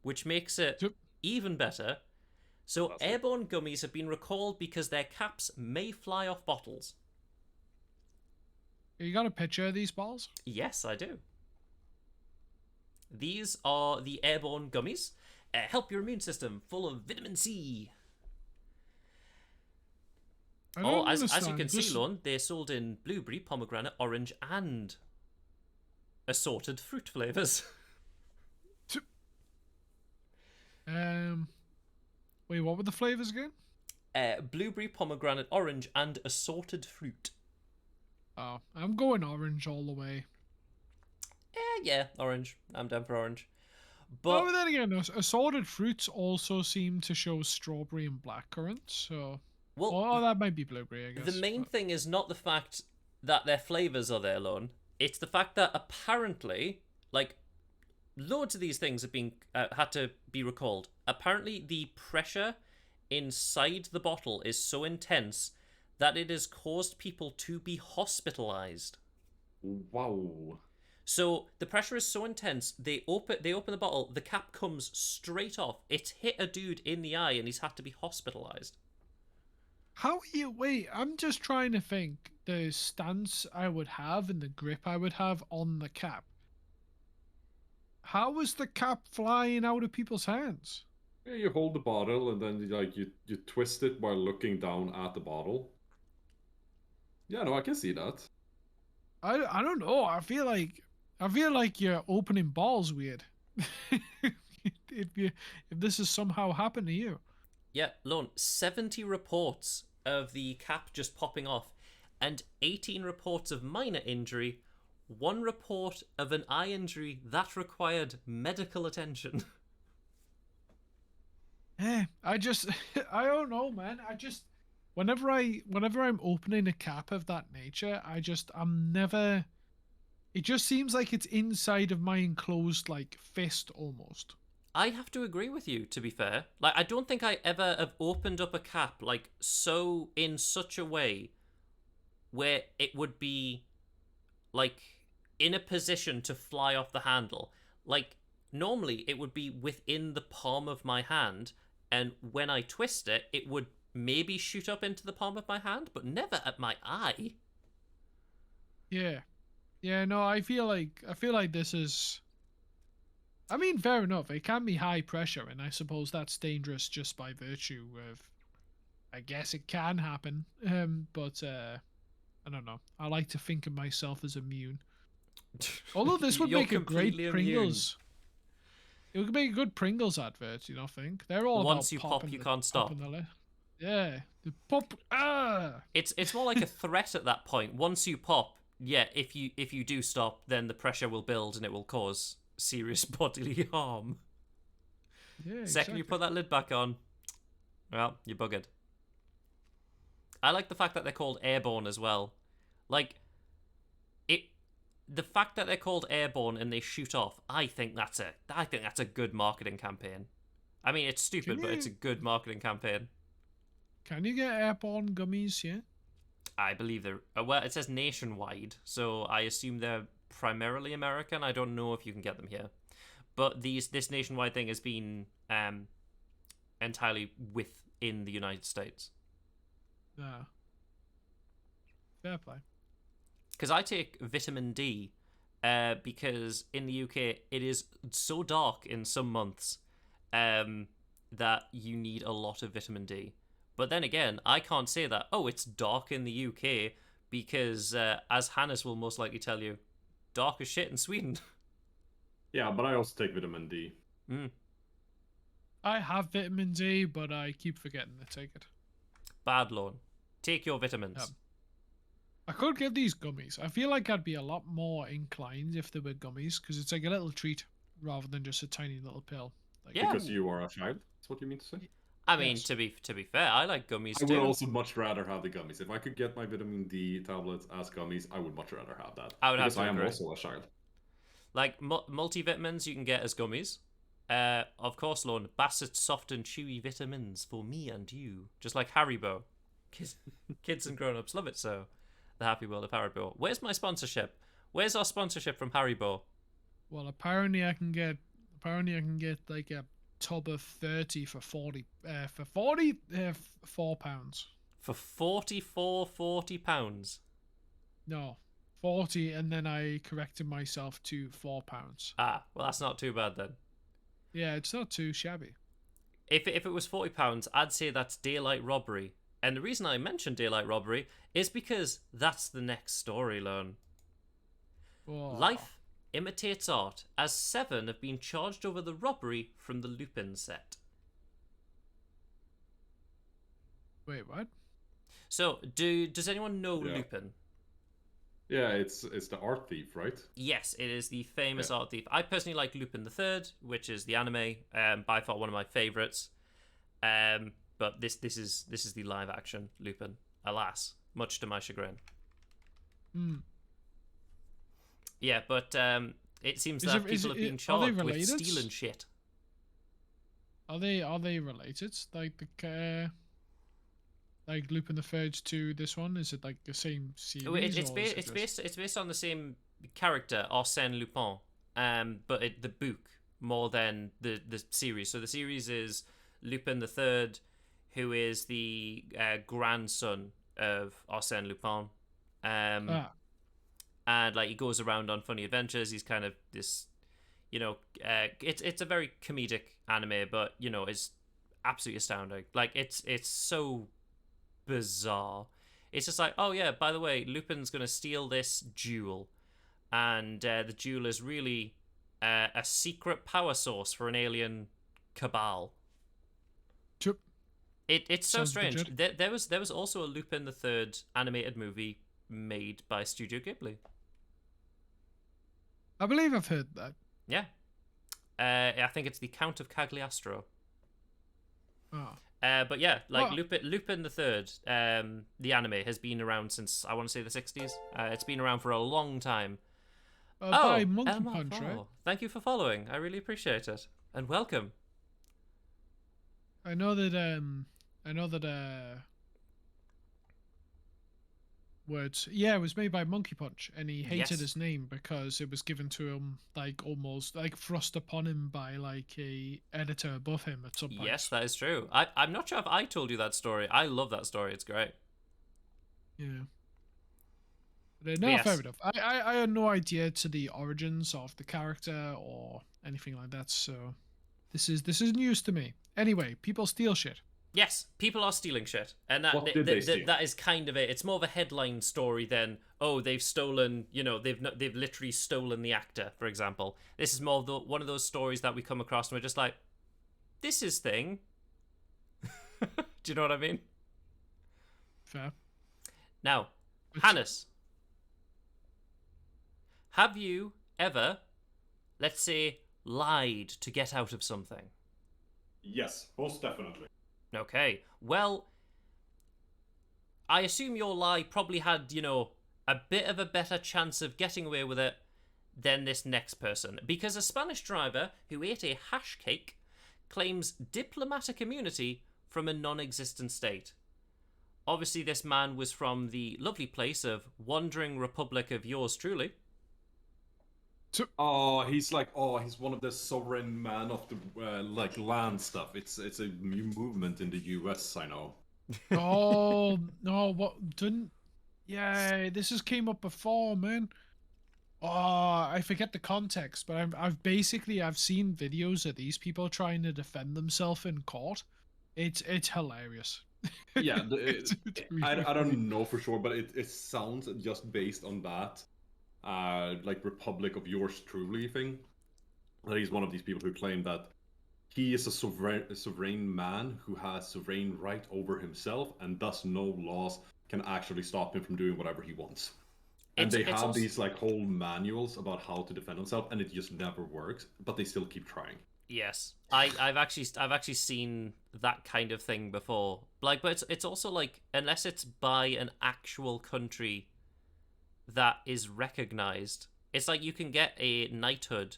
which makes it Yep. even better. So That's it. Airborne gummies have been recalled because their caps may fly off bottles. You got a picture of these balls? Yes, I do. These are the Airborne gummies. Help your immune system, full of vitamin C. I don't As you understand. can see, Just- Lon, they're sold in blueberry, pomegranate, orange, and assorted fruit flavors. Wait, what were the flavors again? Blueberry, pomegranate, orange, and assorted fruit. Oh, I'm going orange all the way. Yeah, orange. I'm down for orange. But But then again, assorted fruits also seem to show strawberry and blackcurrant, so... well, Oh, that might be blueberry, I guess. the main but- thing is not the fact that their flavors are there, Lon. It's the fact that apparently, like, loads of these things have been had to be recalled. Apparently, the pressure inside the bottle is so intense that it has caused people to be hospitalized. Wow. So the pressure is so intense, they open the bottle, the cap comes straight off. It's hit a dude in the eye and he's had to be hospitalized. How are you... Wait, I'm just trying to think the stance I would have and the grip I would have on the cap. How was the cap flying out of people's hands? Yeah, you hold the bottle and then you twist it while looking down at the bottle. Yeah, no, I can see that. I don't know. I feel like you're opening balls weird. if this has somehow happened to you. Yeah, Lone, 70 reports of the cap just popping off, and 18 reports of minor injury, 1 report of an eye injury that required medical attention. I just I don't know, man. I just whenever I'm opening a cap of that nature, I'm never. It just seems like it's inside of my enclosed like fist almost. I have to agree with you, to be fair. Like, I don't think I ever have opened up a cap, like, so in such a way where it would be, like, in a position to fly off the handle. Like, normally it would be within the palm of my hand, and when I twist it, it would maybe shoot up into the palm of my hand, but never at my eye. Yeah. Yeah, no, I feel like this is. I mean, fair enough. It can be high pressure, and I suppose that's dangerous just by virtue of. I guess it can happen, but I don't know. I like to think of myself as immune. Although this would You're make a great completely immune. Pringles. It would make a good Pringles advert, you know. Think they're all Once about you pop, popping you the- can't stop. popping the lid. Yeah, the pop. Ah. It's more like a threat at that point. Once you pop, yeah, if you do stop, then the pressure will build and it will cause serious bodily harm. Yeah. Second you put that lid back on, well, you're buggered. I like the fact that they're called Airborne as well. Like, the fact that they're called Airborne and they shoot off, I think that's a good marketing campaign. I mean, it's stupid, but it's a good marketing campaign. Can you get Airborne gummies? Yeah. I believe they're well. It says nationwide, so I assume they're primarily American. I don't know if you can get them here, but this nationwide thing has been entirely within the United States. Yeah. Fair play. Because I take vitamin D, because in the UK it is so dark in some months that you need a lot of vitamin D. But then again, I can't say that, oh, it's dark in the UK, because as Hannes will most likely tell you, dark as shit in Sweden. Yeah, but I also take vitamin D. I have vitamin D, but I keep forgetting to take it. Bad loan. Take your vitamins. Yep. I could get these gummies. I feel like I'd be a lot more inclined if they were gummies, because it's like a little treat rather than just a tiny little pill. Like, Yeah. Because you are a child? That's what you mean to say? I mean, Yes. to be fair, I like gummies I too. would also much rather have the gummies. If I could get my vitamin D tablets as gummies, I would much rather have that. I would have because to I am agree. also a child. Like multivitamins you can get as gummies. Of course, Lorne, Bassett soft and chewy vitamins for me and you. Just like Haribo. Kids and grown-ups love it so. The happy world of Haribo. Where's my sponsorship? Where's our sponsorship from Haribo? well, apparently I can get like a tub of 30 for 40 for 4 pounds. For £44.40. No, 40, and then I corrected myself to 4 pounds. Ah, well that's not too bad then. Yeah, it's not too shabby. If it was £40, I'd say that's daylight robbery. And the reason I mentioned daylight robbery is because that's the next story, Lone. Oh. Life imitates art, as 7 have been charged over the robbery from the Lupin set. Wait, what? So, does anyone know Yeah. Lupin? Yeah, it's the art thief, right? Yes, it is the famous art thief. I personally like Lupin the Third, which is the anime, by far one of my favorites. But this is the live action Lupin, alas, much to my chagrin. Yeah, but it seems that people have been charged with stealing shit. Are they related? Like Lupin the Third to this one? Is it like the same series? It's based on the same character, Arsène Lupin, but the book more than the series. So the series is Lupin the Third, who is the grandson of Arsène Lupin, and like he goes around on funny adventures. He's kind of this, it's a very comedic anime, but it's absolutely astounding. Like it's so bizarre. It's just like, oh yeah, by the way, Lupin's gonna steal this jewel, and the jewel is really a secret power source for an alien cabal. It's so strange. There was also a Lupin the Third animated movie made by Studio Ghibli. I believe I've heard that. Yeah. I think it's the Count of Cagliostro. Oh. But yeah, like Lupin the Third, the anime has been around since I want to say the 60s. It's been around for a long time. By Monkey Punch, right? Thank you for following. I really appreciate it, and welcome. I know that words. Yeah, it was made by Monkey Punch, and he hated his name because it was given to him like almost like thrust upon him by like a editor above him at some point. Yes, that is true. I'm not sure if I told you that story. I love that story. It's great. Yeah. No, fair enough. I had no idea to the origins of the character or anything like that, so this is news to me. Anyway, people steal shit. Yes, people are stealing shit, and What did they steal? that is kind of it. It's more of a headline story than they've stolen. They've literally stolen the actor, for example. This is more of one of those stories that we come across and we're just like, this is thing. Do you know what I mean? Fair. Now, Hannes, have you ever, let's say, lied to get out of something? Yes, most definitely. Okay, well, I assume your lie probably had, a bit of a better chance of getting away with it than this next person, because a Spanish driver who ate a hash cake claims diplomatic immunity from a non-existent state. Obviously, this man was from the lovely place of Wandering Republic of yours truly. Oh, he's like, he's one of the sovereign man of the like land stuff. It's a new movement in the U.S. I know. Oh no, what didn't? Yeah, this has came up before, man. Oh, I forget the context, but I've seen videos of these people trying to defend themselves in court. It's hilarious. Yeah, It's really I funny. don't know for sure, but it sounds just based on that, like Republic of Yours Truly thing. That he's one of these people who claim that he is a sovereign man who has sovereign right over himself, and thus no laws can actually stop him from doing whatever he wants. And they It's have also these like whole manuals about how to defend himself, and it just never works. But they still keep trying. yes. I've actually seen that kind of thing before. Like, but it's also like unless it's by an actual country that is recognized, it's like you can get a knighthood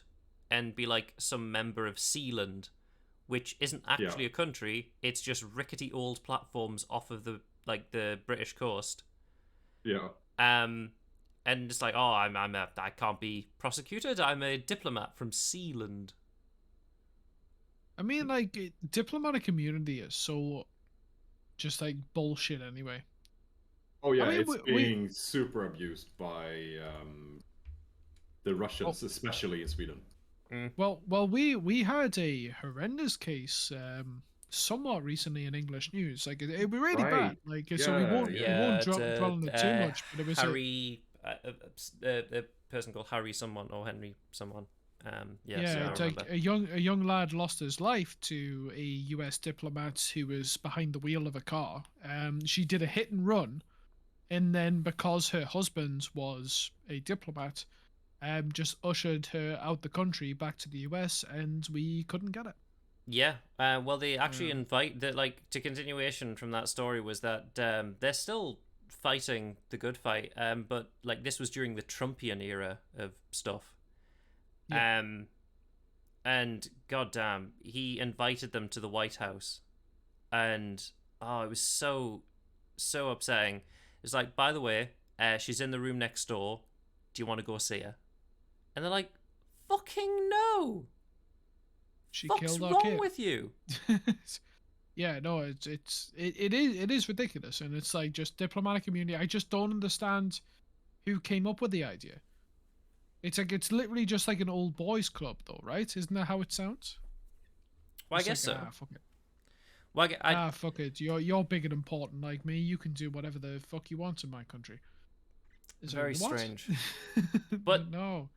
and be like some member of Sealand, which isn't Yeah, actually a country. It's just rickety old platforms off of the British coast. yeah. Um, and it's like, oh, I can't be prosecuted. I'm a diplomat from Sealand. I mean, like diplomatic immunity is so just like bullshit anyway. Oh I yeah, mean, it's we being super abused by the oh Russians, especially in Sweden. Mm. we had a horrendous case somewhat recently in English news. Like it was really bad. Right. Like so Yeah, we yeah. won't Yeah, it's dwell on it too much, but it was a Harry, a person called Harry someone or Henry someone. Yes, yeah, I Yeah. it's like remember. a young lad lost his life to a U.S. diplomat who was behind the wheel of a car. She did a hit and run, and then because her husband was a diplomat, just ushered her out the country back to the US, and we couldn't get it. Yeah. Well, they actually Um, invite the like to continuation from that story was that they're still fighting the good fight. But like this was during the Trumpian era of stuff. yeah, Um, and goddamn, he invited them to the White House, and oh, it was so upsetting. It's like, by the way, she's in the room next door. Do you want to go see her? And they're like, fucking no. she Fuck's killed our wrong kid. with you? Yeah, no, it is ridiculous, and it's like just diplomatic immunity. I just don't understand who came up with the idea. It's like it's literally just like an old boys club, though, right? Isn't that how it sounds? Well, I It's guess like so. fuck it, Well, fuck it. You're big and important like me. You can do whatever the fuck you want in my country. It's like very what? strange. But No.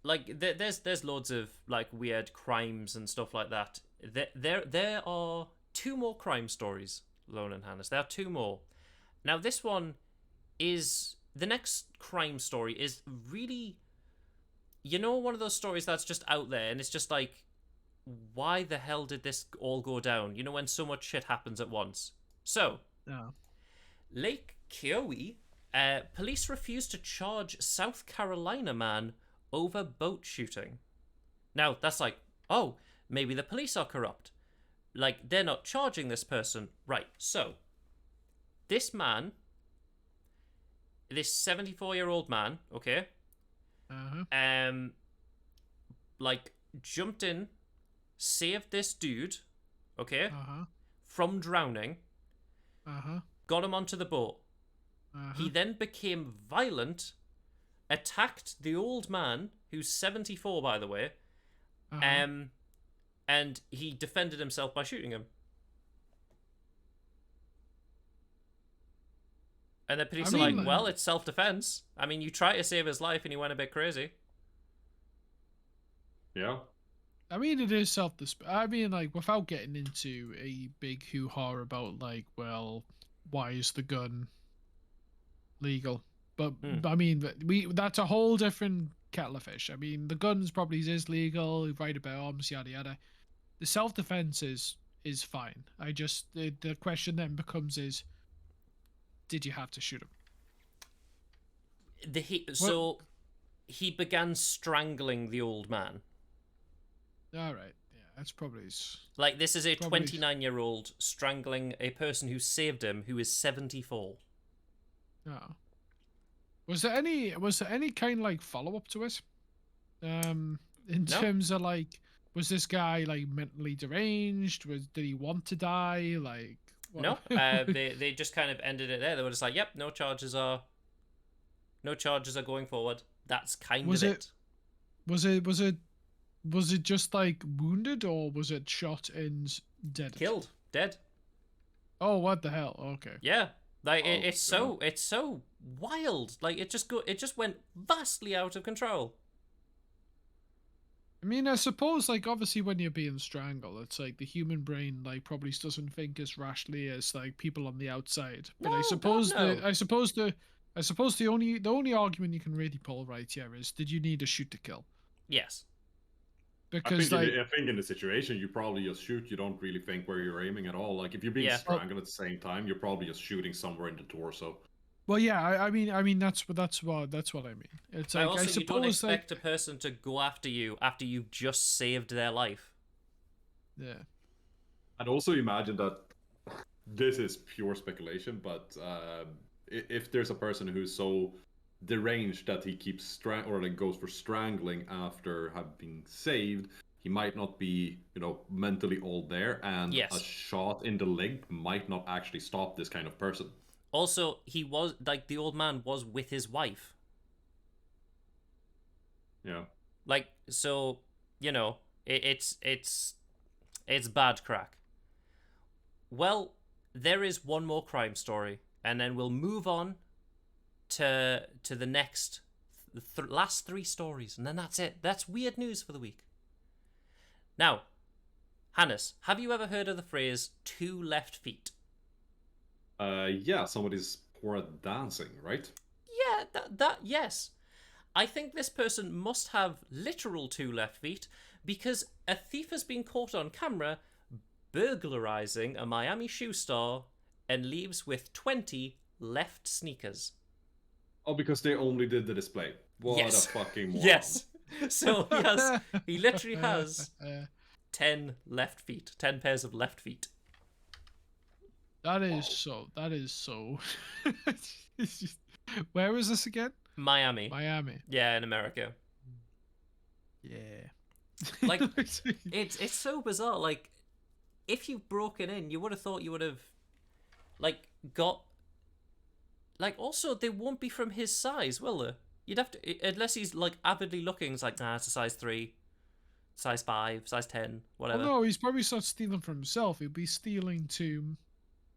like, there's loads of like weird crimes and stuff like that. There are two more crime stories, Lone and Hannes. There are two more. Now, this one is the next crime story is really, one of those stories that's just out there, and it's just like, why the hell did this all go down? You know, when so much shit happens at once. So, No. Lake Kiowa, police refused to charge South Carolina man over boat shooting. Now, that's like, oh, maybe the police are corrupt. Like, they're not charging this person. Right, so, this man, this 74-year-old man, okay, Uh huh. like, jumped in, saved this dude, okay, Uh huh. from drowning, Uh huh. got him onto the boat. Uh He huh. then became violent, attacked the old man, who's 74, by the way, Uh huh. and he defended himself by shooting him. And the I police are like, mean, well, it's self-defense. I mean, you try to save his life and he went a bit crazy. Yeah. it is self. I mean, like, without getting into a big hoo-ha about like, well, why is the gun legal? But Hmm. I mean, that's a whole different kettle of fish. I mean, the guns probably is legal, right about arms, yada yada. The self-defense is fine. I just the question then becomes is, did you have to shoot him? Well, So he began strangling the old man. all right, yeah, that's probably Like, this is a probably 29-year-old strangling a person who saved him, who is 74. no. Was there any kind of like follow up to it? In No. terms of like, was this guy like mentally deranged? Did he want to die? Like, No, what? they just kind of ended it there. They were just like, "Yep, no charges are going forward." That's kind Was of it it. was it was it was it just like wounded, or was it shot and dead? Killed, dead. Oh, what the hell? Okay. Yeah, like Oh, God. it's so wild. Like it just went vastly out of control. I mean, I suppose, like, obviously when you're being strangled, it's like the human brain, like, probably doesn't think as rashly as like people on the outside. But No, God, no. I suppose the only argument you can really pull right here is, did you need a shoot to kill? Yes. Because like, I think in the situation, you probably just shoot. You don't really think where you're aiming at all. Like if you're being Yeah. strangled at the same time, you're probably just shooting somewhere in the torso. well, yeah, I mean that's what I mean. It's Like like, I also, you don't suppose, like, expect a person to go after you after you've just saved their life. yeah. And also imagine that this is pure speculation, but if there's a person who's so deranged that he keeps or like goes for strangling after having been saved, he might not be, mentally all there, and a Yes. shot in the leg might not actually stop this kind of person. Also, he was like the old man was with his wife. Yeah. Like so, it's bad crack. Well, there is one more crime story, and then we'll move on to the next last three stories, and then that's it. That's weird news for the week. Now, Hannes, have you ever heard of the phrase two left feet? Yeah, somebody's poor at dancing, right? Yeah, that yes. I think this person must have literal two left feet because a thief has been caught on camera burglarizing a Miami shoe store and leaves with 20 left sneakers. Oh, because they only did the display. What Yes. a fucking moron. Yes. So he literally has 10 left feet, 10 pairs of left feet. That is so. It's just, where is this again? Miami. Miami. Yeah, in America. Yeah. Like, it's so bizarre. Like, if you've broken in, you would have thought you would have, like, got. Like, also, they won't be from his size, will they? You'd have to, unless he's like avidly looking. It's like, nah, it's a size 3, size 5, size 10, whatever. Well, no, he's probably not stealing from himself. He'd be stealing to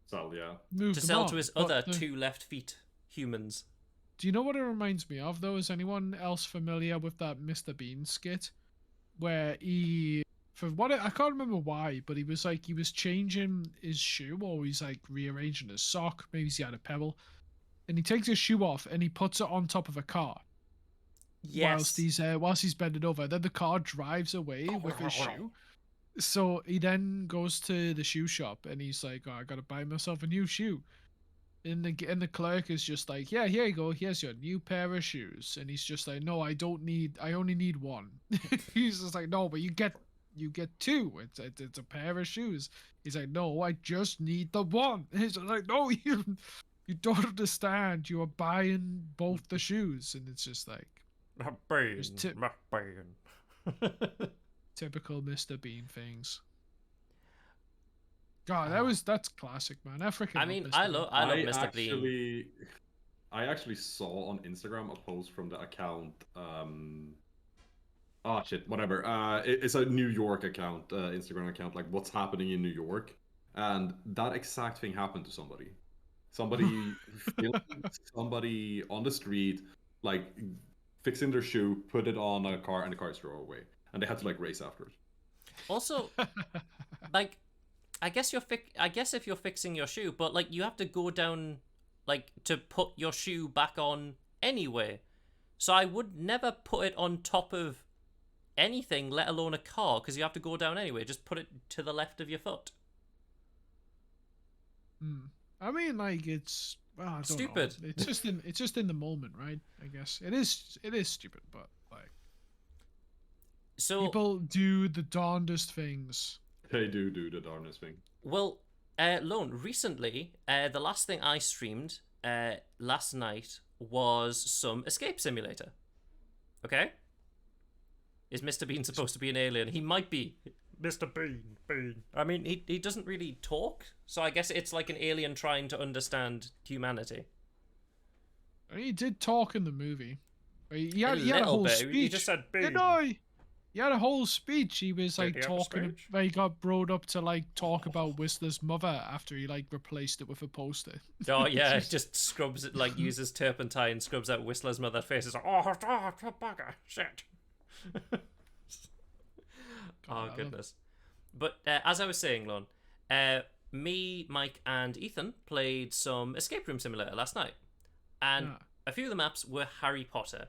So, yeah. move To them sell on. to his But other two left feet humans. do you know what it reminds me of, though? Is anyone else familiar with that Mr. Bean skit? Where he, I can't remember why, but he was changing his shoe, or he's like rearranging his sock. Maybe he had a pebble. And he takes his shoe off and he puts it on top of a car. Yes. Whilst he's bending over. Then the car drives away with his shoe. So he then goes to the shoe shop and he's like, "Oh, I gotta buy myself a new shoe." And the clerk is just like, "Yeah, here you go. Here's your new pair of shoes." And he's just like, "No, I only need one." He's just like, "No, but you get two. It's a pair of shoes." He's like, "No, I just need the one." And he's like, "No, you don't understand. You are buying both the shoes." And it's just like typical Mr. Bean things. God, that's classic, man. I mean, I love Mr. Bean. I actually saw on Instagram a post from the account. Shit, whatever. It's a New York account, Instagram account, like what's happening in New York, and that exact thing happened to somebody. Somebody filmed somebody on the street, like fixing their shoe, put it on a car, and the car drove away, and they had to like race afterwards. Also, like, I guess if you're fixing your shoe, but like you have to go down, like, to put your shoe back on anyway. So I would never put it on top of anything, let alone a car, because you have to go down anyway. Just put it to the left of your foot. I mean, like, it's I don't Stupid. know. It's just in the moment, right? I guess it is stupid, but like, So people do the darndest things. They do the darnest thing. well, Lone, recently, the last thing I streamed last night was some Escape Simulator. Okay? Is Mr. Bean supposed to be an alien? He might be. Mr. Bean. I mean, he doesn't really talk, so I guess it's like an alien trying to understand humanity. He did talk in the movie. He had a little whole bit. speech. He just said Bean. He had a whole speech. He was like he have a talking. speech? He got brought up to like talk about Whistler's mother after he like replaced it with a poster. Oh yeah, just scrubs it, like uses turpentine, scrubs out Whistler's mother's face. It's like, bugger, shit. Oh goodness. But as I was saying, Lon, me, Mike, and Ethan played some Escape Room Simulator last night, and a few of the maps were Harry Potter.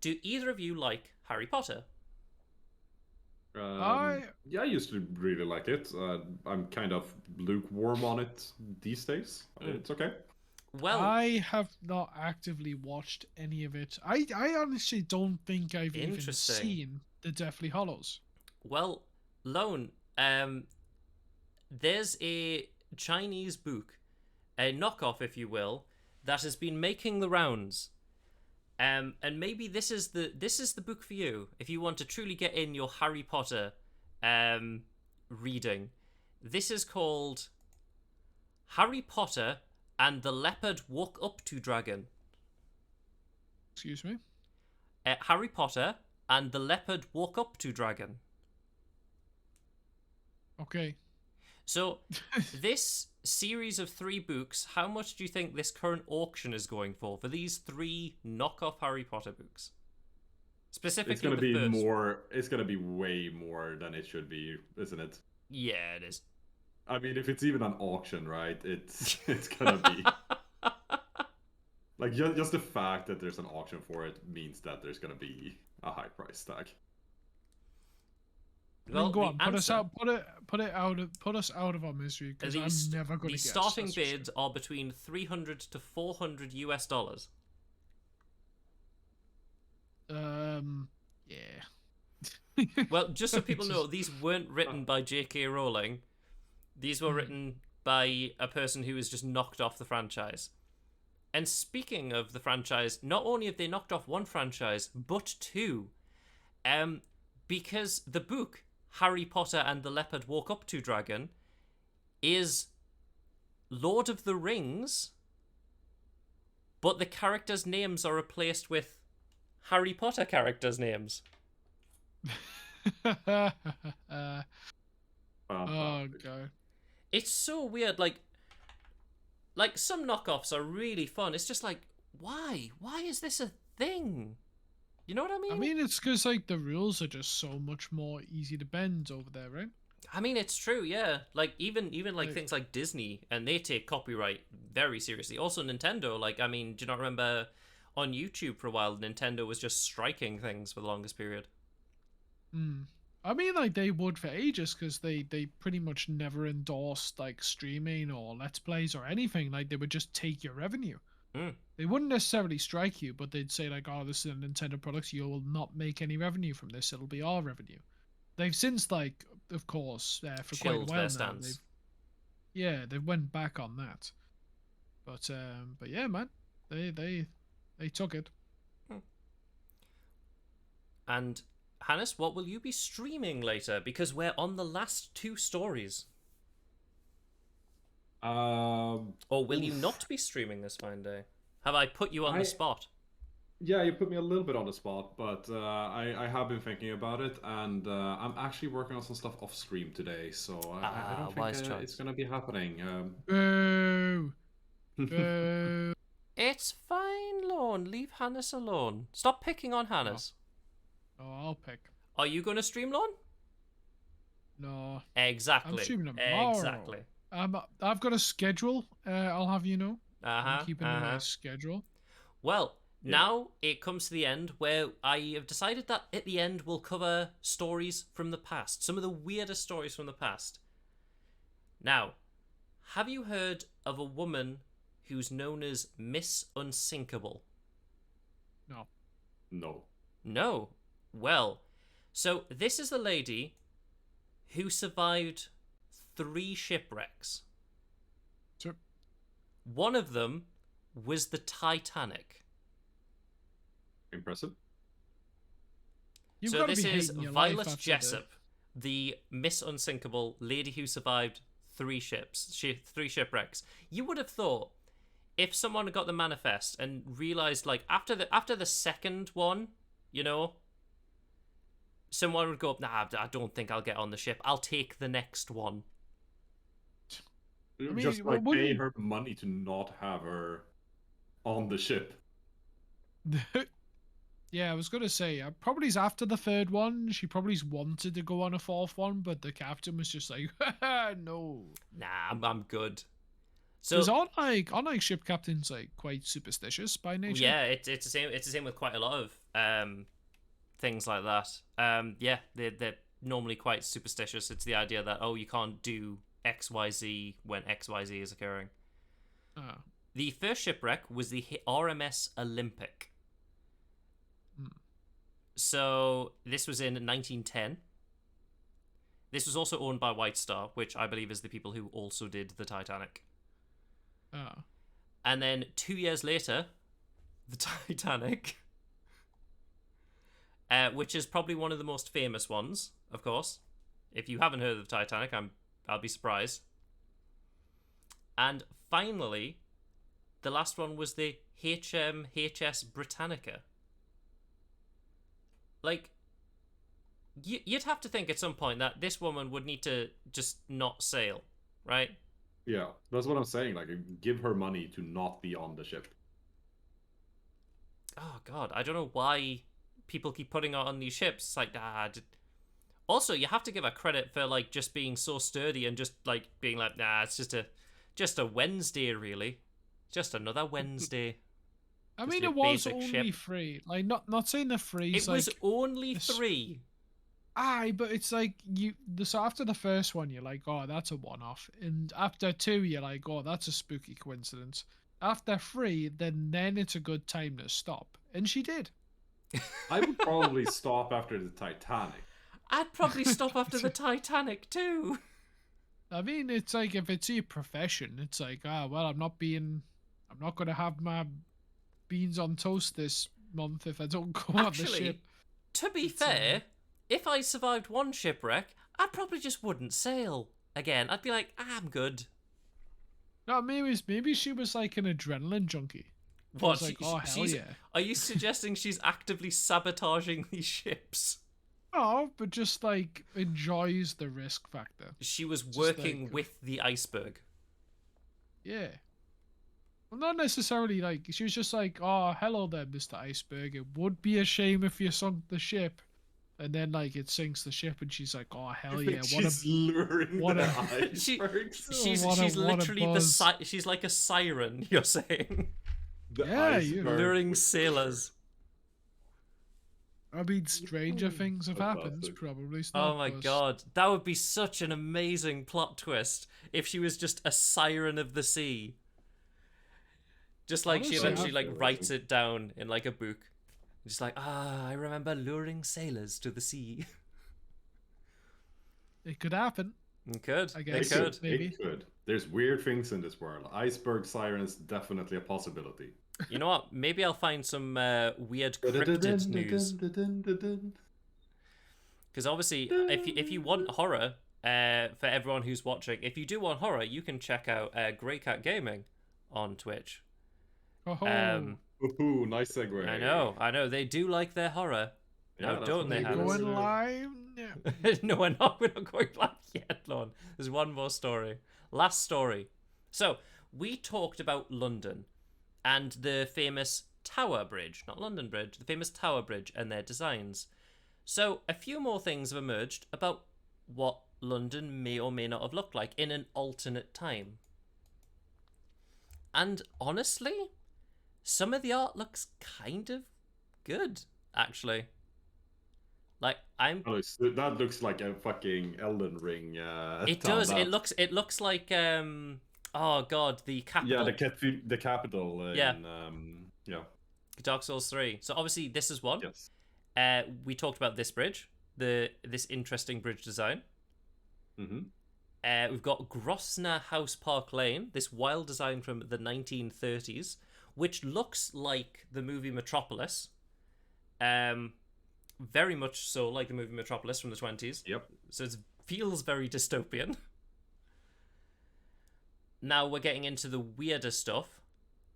Do either of you like Harry Potter? Yeah, I used to really like it. I'm kind of lukewarm on it these days. It's okay. Well, I have not actively watched any of it. I honestly don't think I've even seen the Deathly Hollows. Well, Lone, there's a Chinese book, a knockoff, if you will, that has been making the rounds. And maybe this is the book for you if you want to truly get in your Harry Potter reading. This is called Harry Potter and the Leopard Walk Up to Dragon. Excuse me? Harry Potter and the Leopard Walk Up to Dragon. Okay. So, this series of 3 books, how much do you think this current auction is going for these 3 knockoff Harry Potter books? Specifically, it's gonna be more. It's gonna be way more than it should be, isn't it? Yeah, it is. I mean, if it's even an auction, right? It's gonna be like just the fact that there's an auction for it means that there's gonna be a high price tag. Well, go on, put us out of our misery, because I'm never going to guess. The starting bids are between $300 to $400 US. Yeah. Well, just so people know, these weren't written by J.K. Rowling. These were written by a person who was just knocked off the franchise. And speaking of the franchise, not only have they knocked off one franchise, but 2. Because the book Harry Potter and the Leopard Walk Up to Dragon is Lord of the Rings, but the characters' names are replaced with Harry Potter characters' names. Oh god. It's so weird, like some knockoffs are really fun. It's just like, why is this a thing? You know what I mean? I mean, it's because like the rules are just so much more easy to bend over there, right? I mean, it's true, yeah. Like even like things like Disney, and they take copyright very seriously. Also Nintendo, like, I mean, do you not remember on YouTube for a while Nintendo was just striking things for the longest period? I mean, like, they would for ages, because they pretty much never endorsed like streaming or let's plays or anything. Like, they would just take your revenue. They wouldn't necessarily strike you, but they'd say like, oh, this is a Nintendo product, you will not make any revenue from this, it'll be our revenue. They've since, like, of course, for chilled quite a while their now, stance. they went back on that. But yeah, man, they took it. And Hannes, what will you be streaming later? Because we're on the last 2 stories. Or will you not be streaming this fine day? Have I put you on the spot? Yeah, you put me a little bit on the spot, but I have been thinking about it, and I'm actually working on some stuff off stream today, so I don't think it's gonna be happening. Boo! Boo! It's fine, Lorne. Leave Hannes alone. Stop picking on Hannes. Oh, I'll pick. Are you going to stream, Lorne? No. Exactly. I'm streaming tomorrow. Exactly. I've got a schedule. I'll have you know. I'm keeping a nice schedule. Well, now it comes to the end where I have decided that at the end we'll cover stories from the past. Some of the weirdest stories from the past. Now, have you heard of a woman who's known as Miss Unsinkable? No. No. No. Well, so this is a lady who survived 3 shipwrecks. Sure. One of them was the Titanic. Impressive. You've So got to this be is hating your Violet life after Jessup, the Miss Unsinkable lady who survived three shipwrecks. You would have thought if someone had got the manifest and realized, like, after the second one, you know, someone would go, nah, I don't think I'll get on the ship. I'll take the next one. I mean, Just like pay wouldn't her money to not have her on the ship. yeah, I was gonna say probably's after the third one. She probably's wanted to go on a fourth one, but the captain was just like, no. Nah, I'm good. So Because aren't ship captains like quite superstitious by nature? yeah, it's the same. It's the same with quite a lot of things like that. Yeah, they're normally quite superstitious. It's the idea that, oh, you can't do XYZ when XYZ is occurring. Oh. The first shipwreck was the RMS Olympic. So this was in 1910. This was also owned by White Star, which I believe is the people who also did the Titanic. Oh. And then 2 years later, the Titanic, which is probably one of the most famous ones, of course. If you haven't heard of the Titanic, I'll be surprised. And finally, the last one was the HMHS Britannica. Like, you'd have to think at some point that this woman would need to just not sail, right? Yeah, that's what I'm saying. Like, give her money to not be on the ship. Oh God, I don't know why people keep putting her on these ships. It's like, Also, you have to give her credit for like just being so sturdy and just like being like, nah, it's just a Wednesday, really, just another Wednesday. I Just mean, your it was basic only ship. 3. Like, not saying the 3. It was only this- 3. Aye, but it's like so after the first one, you're like, oh, that's a one-off, and after 2, you're like, oh, that's a spooky coincidence. After 3, then it's a good time to stop, and she did. I would probably stop after the Titanic. I'd probably stop after the Titanic too. I mean, it's like if it's your profession, it's like, well, I'm not gonna have my beans on toast this month if I don't go on the ship. To be fair, if I survived one shipwreck, I probably just wouldn't sail again. I'd be like, I'm good. No, maybe she was like an adrenaline junkie. What? Was like, oh, hell yeah. Are you suggesting she's actively sabotaging these ships? Oh, but just like enjoys the risk factor. She was Just working like- with the iceberg. Yeah. Well, not necessarily like she was just like, oh, hello there, Mr. Iceberg. It would be a shame if you sunk the ship. And then like it sinks the ship, and she's like, "Oh hell yeah! She's luring what the a- icebergs. She's what a literally buzz. she's like a siren. You're saying The Yeah, you- iceberg. luring sailors. I mean, stranger things have happened. Fantastic. Probably. It's Oh not my us. god, that would be such an amazing plot twist if she was just a siren of the sea. Just like she Honestly, eventually like I've- writes it down in like a book. Just like, I remember luring sailors to the sea. It could happen. It could. I It guess. could. Maybe. It could. There's weird things in this world. Iceberg sirens definitely a possibility. You know what? Maybe I'll find some weird cryptid news. Because obviously, if you want horror, for everyone who's watching, if you do want horror, you can check out Grey Cat Gaming on Twitch. Oh, Ooh, nice segue. I know. They do like their horror. Yeah, Now, that's don't what they, they Hannah? do. going live. Yeah. No, we're not going back yet, Lon. There's one more story. Last story. So, we talked about London and the famous Tower Bridge. Not London Bridge, the famous Tower Bridge and their designs. So, a few more things have emerged about what London may or may not have looked like in an alternate time. And honestly, some of the art looks kind of good, actually. Like, That looks like a fucking Elden Ring. It town, does. that. It looks like oh god, the capital. Yeah, the capital. Yeah. Yeah. Dark Souls 3. So obviously this is one. Yes. We talked about this bridge, this interesting bridge design. Mm-hmm. We've got Grosvenor House Park Lane, this wild design from the 1930s, which looks like the movie Metropolis. very much so like the movie Metropolis from the 20s. Yep. So it feels very dystopian. Now we're getting into the weirder stuff.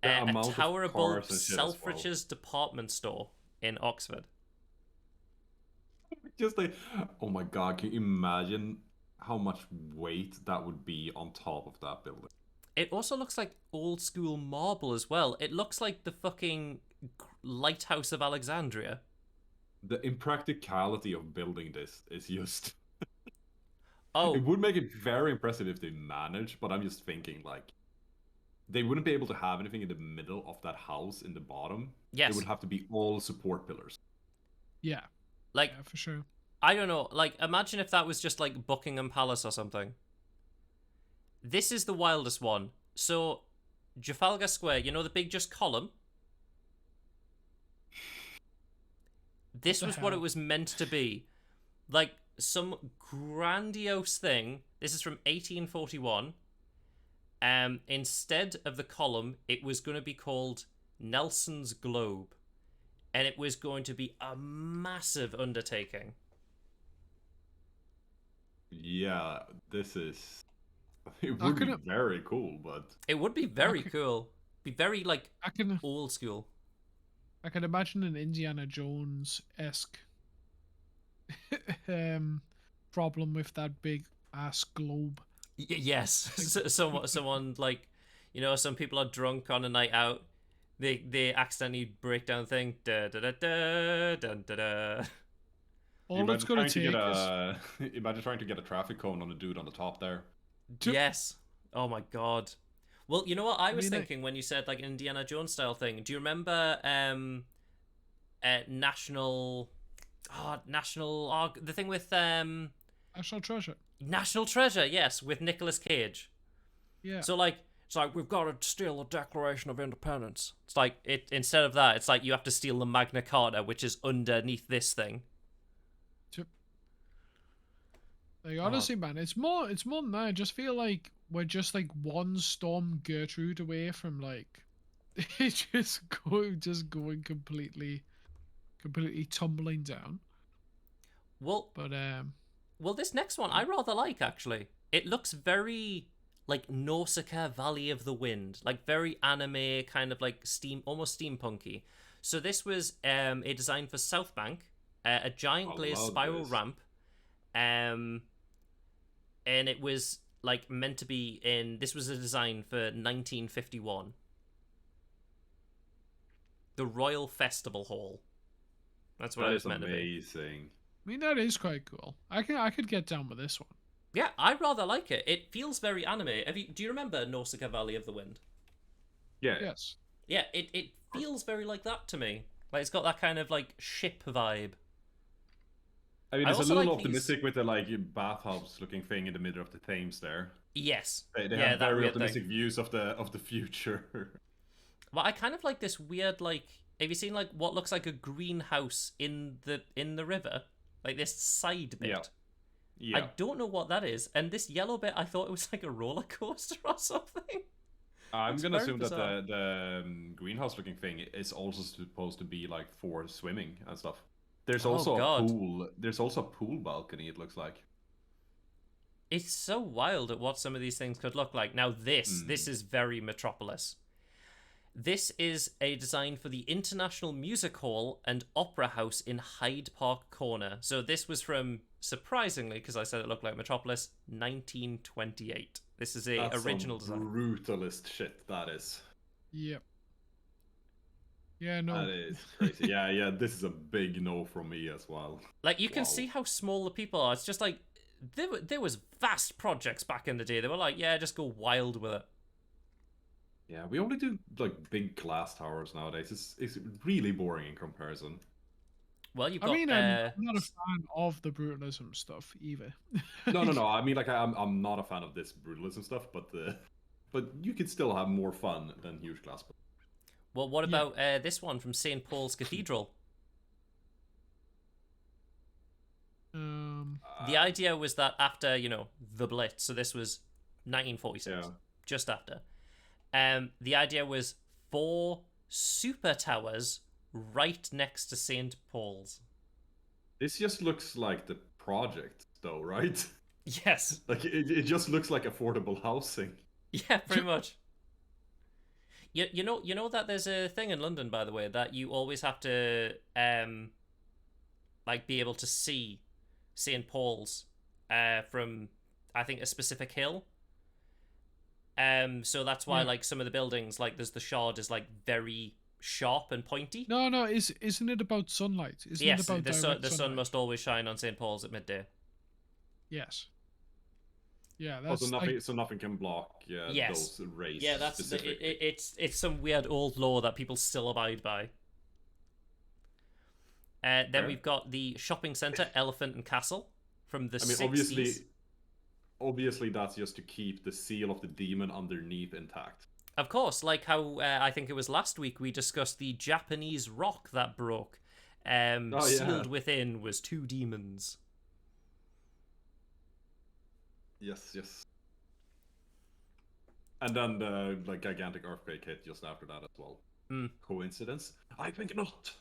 The A amount of tower above cars and shit as well. Selfridge's department store in Oxford. Just like, oh my god, can you imagine how much weight that would be on top of that building? It also looks like old school marble as well. It looks like the fucking lighthouse of Alexandria. The impracticality of building this is just. Oh, It would make it very impressive if they managed, but I'm just thinking like they wouldn't be able to have anything in the middle of that house in the bottom. yes. It would have to be all support pillars. Yeah, Like, yeah, for sure. I don't know. Like, imagine if that was just like Buckingham Palace or something. This is the wildest one. So, Trafalgar Square, you know the big just column? This What the was what it hell? was meant to be. Like, some grandiose thing. This is from 1841. Instead of the column, it was going to be called Nelson's Globe. And it was going to be a massive undertaking. Yeah, this is. It I would be couldn't- very cool, but It would be very Okay. cool. Be very, like, I can old school. imagine an Indiana Jones esque problem with that big ass globe. Yes. Someone, like, you know, some people are drunk on a night out. They accidentally break down the thing. Da da da da da da da. All it's gonna take is imagine trying to get a traffic cone on a dude on the top there. Yes. Oh my god. Well, you know what I was mean, thinking when you said like an Indiana Jones style thing. Do you remember National the thing with National Treasure. National Treasure, yes, with Nicolas Cage. Yeah. So like it's like we've got to steal the Declaration of Independence. It's like it instead of that, it's like you have to steal the Magna Carta, which is underneath this thing. Like honestly, man, it's more than that. I just feel like we're just like one Storm Gertrude away from like it just going completely tumbling down. Well, But Well, this next one I rather like actually. It looks very like Nausicaa Valley of the Wind, like very anime, kind of like almost steampunky. So this was a design for South Bank, a giant I glazed love spiral this. ramp, and it was like meant to be in. This was a design for 1951. The Royal Festival Hall. That's what That it is was meant to be. amazing. I mean that is quite cool. I could get down with this one. Yeah, I rather like it. It feels very anime. Do you remember Nausicaa Valley of the Wind? Yeah. Yes. Yeah, it feels very like that to me. Like it's got that kind of like ship vibe. I mean, I it's a also little like these- optimistic with the like bathhouse looking thing in the middle of the Thames there. Yes. They yeah, have that very weird optimistic thing. views of the future. Well, I kind of like this weird like. Have you seen like what looks like a greenhouse in the river? Like this side bit. Yeah. Yeah. I don't know what that is, and this yellow bit I thought it was like a roller coaster or something. I'm It's gonna very assume that bizarre. the greenhouse looking thing is also supposed to be like for swimming and stuff. There's Oh, also God. a pool. There's also a pool balcony. It looks like. It's so wild at what some of these things could look like. Now this is very Metropolis. This is a design for the International Music Hall and Opera House in Hyde Park Corner. So this was from, surprisingly, because I said it looked like Metropolis, 1928. This is a That's original some design. brutalist shit. That is. Yep. Yeah, no. That is crazy. Yeah. This is a big no from me as well. Like you can Wow. see how small the people are. It's just like there was vast projects back in the day. They were like, yeah, just go wild with it. Yeah, we only do like big glass towers nowadays. It's really boring in comparison. Well, you've I got mean, I'm not a fan of the brutalism stuff either. No. I mean, like, I'm not a fan of this brutalism stuff, but you could still have more fun than huge glass. well, what Yeah. about this one from St. Paul's Cathedral? The idea was that after, the Blitz, so this was 1946, Yeah. just after, the idea was 4 super towers right next to St. Paul's. This just looks like the project, though, right? Yes. Like it just looks like affordable housing. Yeah, pretty much. You know that there's a thing in London, by the way, that you always have to like be able to see St. Paul's from I think a specific hill. So that's why Yeah. like some of the buildings, like there's the Shard, is like very sharp and pointy. No, isn't it about sunlight? Isn't it Yes, about the direct sun sunlight? must always shine on St. Paul's at midday. Yes. Yeah, Oh, so that's nothing, like, so nothing can block Yes. those rays Yeah, that's specifically. it's some weird old law that people still abide by. Then Fair. we've got the shopping centre, Elephant and Castle, from the I mean, 60s. obviously, that's just to keep the seal of the demon underneath intact. Of course, like how I think it was last week we discussed the Japanese rock that broke. Yeah. Sealed within was 2 demons. Yes. And then the like gigantic earthquake hit just after that as well. Coincidence? I think not.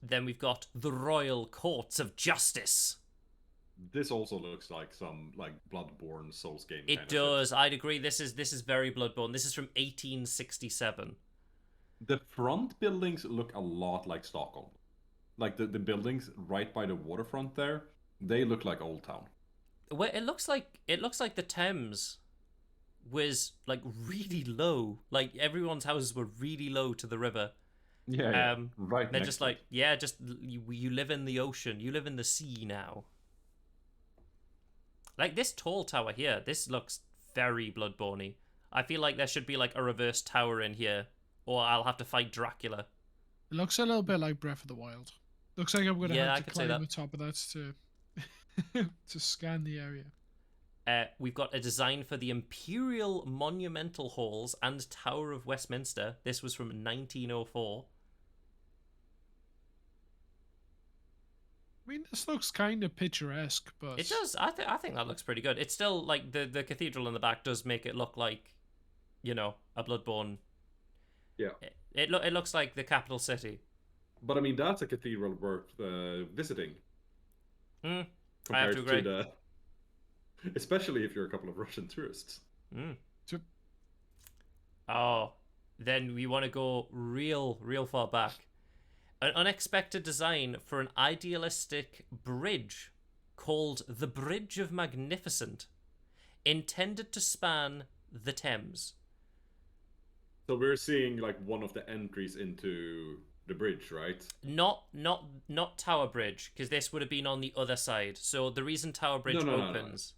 Then we've got the Royal Courts of Justice. This also looks like some like Bloodborne Souls game. It kind of does. shit. I'd agree. This is very Bloodborne. This is from 1867. The front buildings look a lot like Stockholm. Like the buildings right by the waterfront there, they look like Old Town. Well, it looks like the Thames was like really low. Like everyone's houses were really low to the river. Yeah, right. They're next just to like, it. yeah, just you live in the ocean. You live in the sea now. Like this tall tower here, this looks very Bloodborne-y. I feel like there should be like a reverse tower in here, or I'll have to fight Dracula. it looks a little bit like Breath of the Wild. Looks like I'm gonna Yeah, I have to could say climb that. the top of that to to scan the area. We've got a design for the Imperial Monumental Halls and Tower of Westminster. This was from 1904. I mean, this looks kind of picturesque, but It does. I think that looks pretty good. It's still like the cathedral in the back does make it look like, you know, a Bloodborne. Yeah. It looks like the capital city. But I mean, that's a cathedral worth visiting. I have Compared to agree. the, especially if you're a couple of Russian tourists. to- Oh, then we want to go real far back. An unexpected design for an idealistic bridge called the Bridge of Magnificent, intended to span the Thames. So we're seeing like one of the entries into the bridge, right? Not Tower Bridge, because this would have been on the other side. So the reason Tower Bridge No. opens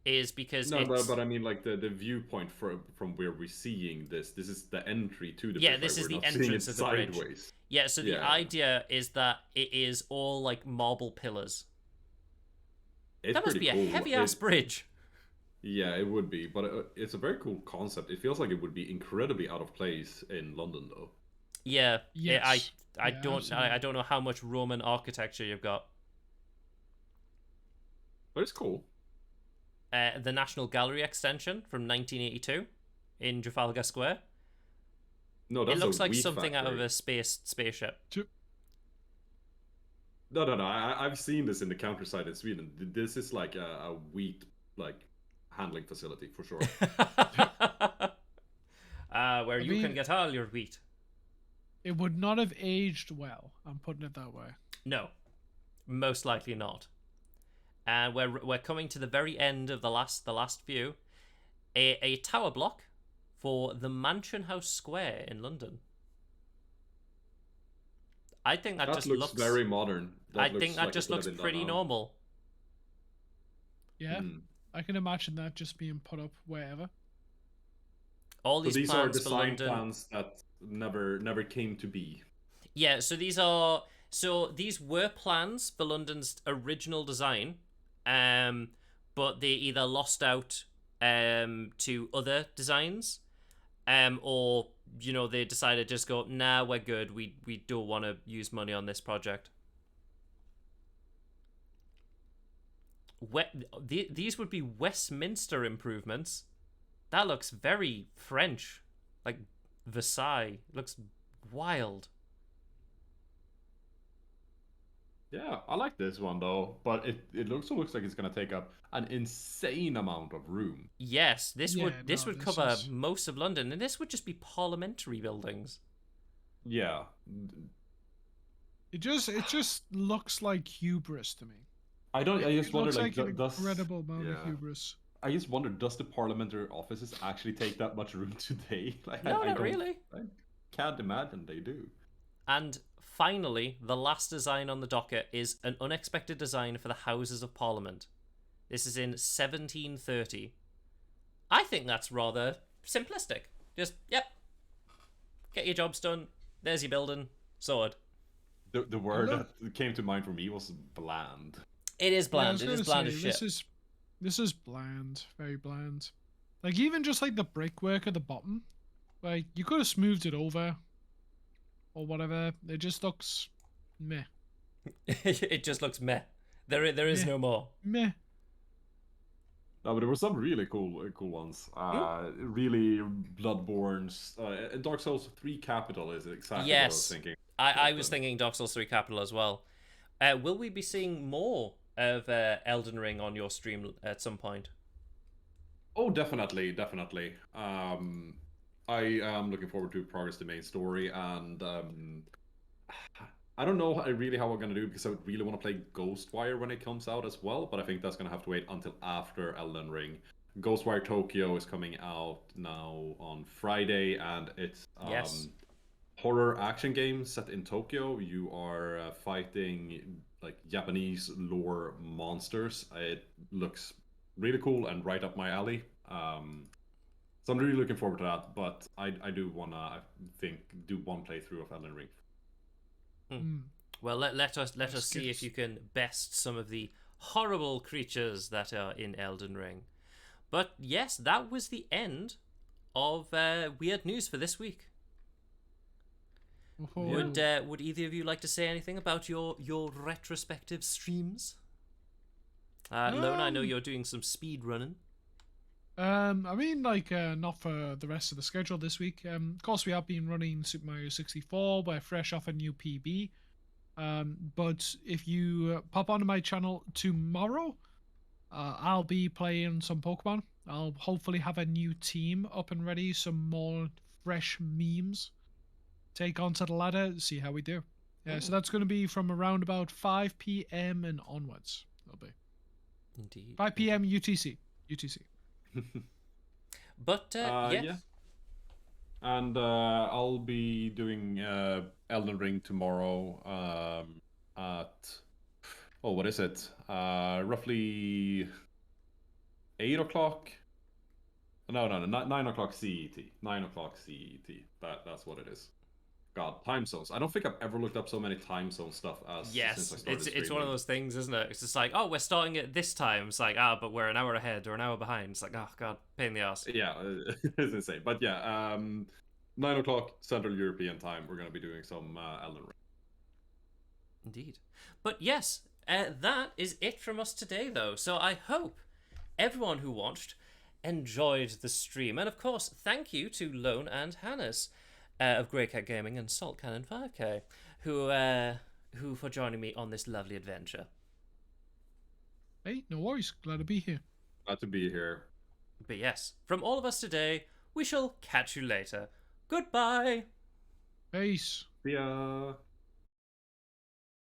is because No, it's... but I mean like the viewpoint from where we're seeing this. This is the entry to the Yeah, bridge. this right? is We're the not seeing entrance it of the bridge. sideways. Yeah, so the Yeah. idea is that it is all like marble pillars. It's That must pretty be a cool. heavy-ass bridge. Yeah, it would be, but it's a very cool concept. It feels like it would be incredibly out of place in London, though. Yeah, Yes. I Yeah, don't absolutely. I don't know how much Roman architecture you've got. But it's cool. The National Gallery extension from 1982 in Trafalgar Square. No, It that's looks a like wheat something out of factory. a spaceship. No. I've seen this in the countryside in Sweden. This is like a wheat like handling facility for sure. Where you can mean- get all your wheat. it would not have aged well. I'm putting it that way. No, most likely not. And we're coming to the very end of the last view. A tower block for the Mansion House Square in London. I think that, That just looks very modern. I looks think that like it just could have looks been done pretty now. normal. Yeah, Hmm. I can imagine that just being put up wherever. All So these these are plans for design London. plans that never came to be. Yeah, so these were plans for London's original design, but they either lost out to other designs, or they decided to just go, nah, we're good. We don't want to use money on this project. These would be Westminster improvements. That looks very French, like Versailles. Looks wild. Yeah, I like this one though, but it also looks like it's gonna take up an insane amount of room. Yes, this Yeah, would no, this cover is most of London, and this would just be parliamentary buildings. Yeah, it just looks like hubris to me. I don't. I just It wonder, looks like, like an does incredible amount of yeah. hubris. I just wonder, does the parliamentary offices actually take that much room today? Like, No, I not don't. really. I can't imagine they do. And finally, the last design on the docket is an unexpected design for the Houses of Parliament. This is in 1730. I think that's rather simplistic. Just, yep, get your jobs done. There's your building. Sword. The word look- that came to mind for me was bland. It is Yeah, I bland. was It gonna is bland say as shit. this is bland, very bland. Like even just like the brickwork at the bottom, like you could have smoothed it over or whatever. It just looks meh, It just looks meh. There is Yeah. no more. meh. No, but there were some really cool ones. Really Bloodborne's Dark Souls 3 Capital is exactly what I was Yes, thinking. I was thinking Dark Souls 3 Capital as well. Will we be seeing more of Elden Ring on your stream at some point? Oh, definitely, definitely. I am looking forward to progress the main story, and I don't know really how we're gonna do, because I would really want to play Ghostwire when it comes out as well, but I think that's gonna have to wait until after Elden Ring. Ghostwire Tokyo is coming out now on Friday, and it's Yes. horror action game set in Tokyo. You are fighting like Japanese lore monsters. It looks really cool and right up my alley. So I'm really looking forward to that. But I do wanna, I think, do one playthrough of Elden Ring. Mm. Well, let us Yes, see if yes. you can best some of the horrible creatures that are in Elden Ring. But yes, that was the end of weird news for this week. Oh, Would either of you like to say anything about your retrospective streams? Lona, I know Um, you're doing some speed running. I mean, like, not for the rest of the schedule this week. Of course, we have been running Super Mario 64. We're fresh off a new PB. But if you pop onto my channel tomorrow, I'll be playing some Pokemon. I'll hopefully have a new team up and ready, some more fresh memes. Take onto the ladder, see how we do. Yeah, so that's going to be from around about 5 p.m. and onwards. It'll be Indeed. 5 p.m. UTC. UTC. But yes. Yeah. And I'll be doing Elden Ring tomorrow at, oh, what is it? Roughly 8 o'clock. No, 9 o'clock CET. 9 o'clock CET. That's what it is. God, time zones. I don't think I've ever looked up so many time zone stuff as since I Yes, started it's one of streaming. those things, isn't it? It's just like, oh, we're starting at this time. It's like, but we're an hour ahead or an hour behind. It's like, oh god, pain in the ass. Yeah, it's insane. But yeah, 9 o'clock Central European time, we're going to be doing some Elden Ring. Indeed. But yes, that is it from us today, though. So I hope everyone who watched enjoyed the stream, and of course, thank you to Lone and Hannes of Grey Cat Gaming and Salt Cannon 5K, who for joining me on this lovely adventure. Hey, no worries. Glad to be here. Glad to be here. But yes, from all of us today, we shall catch you later. Goodbye. Peace. See ya.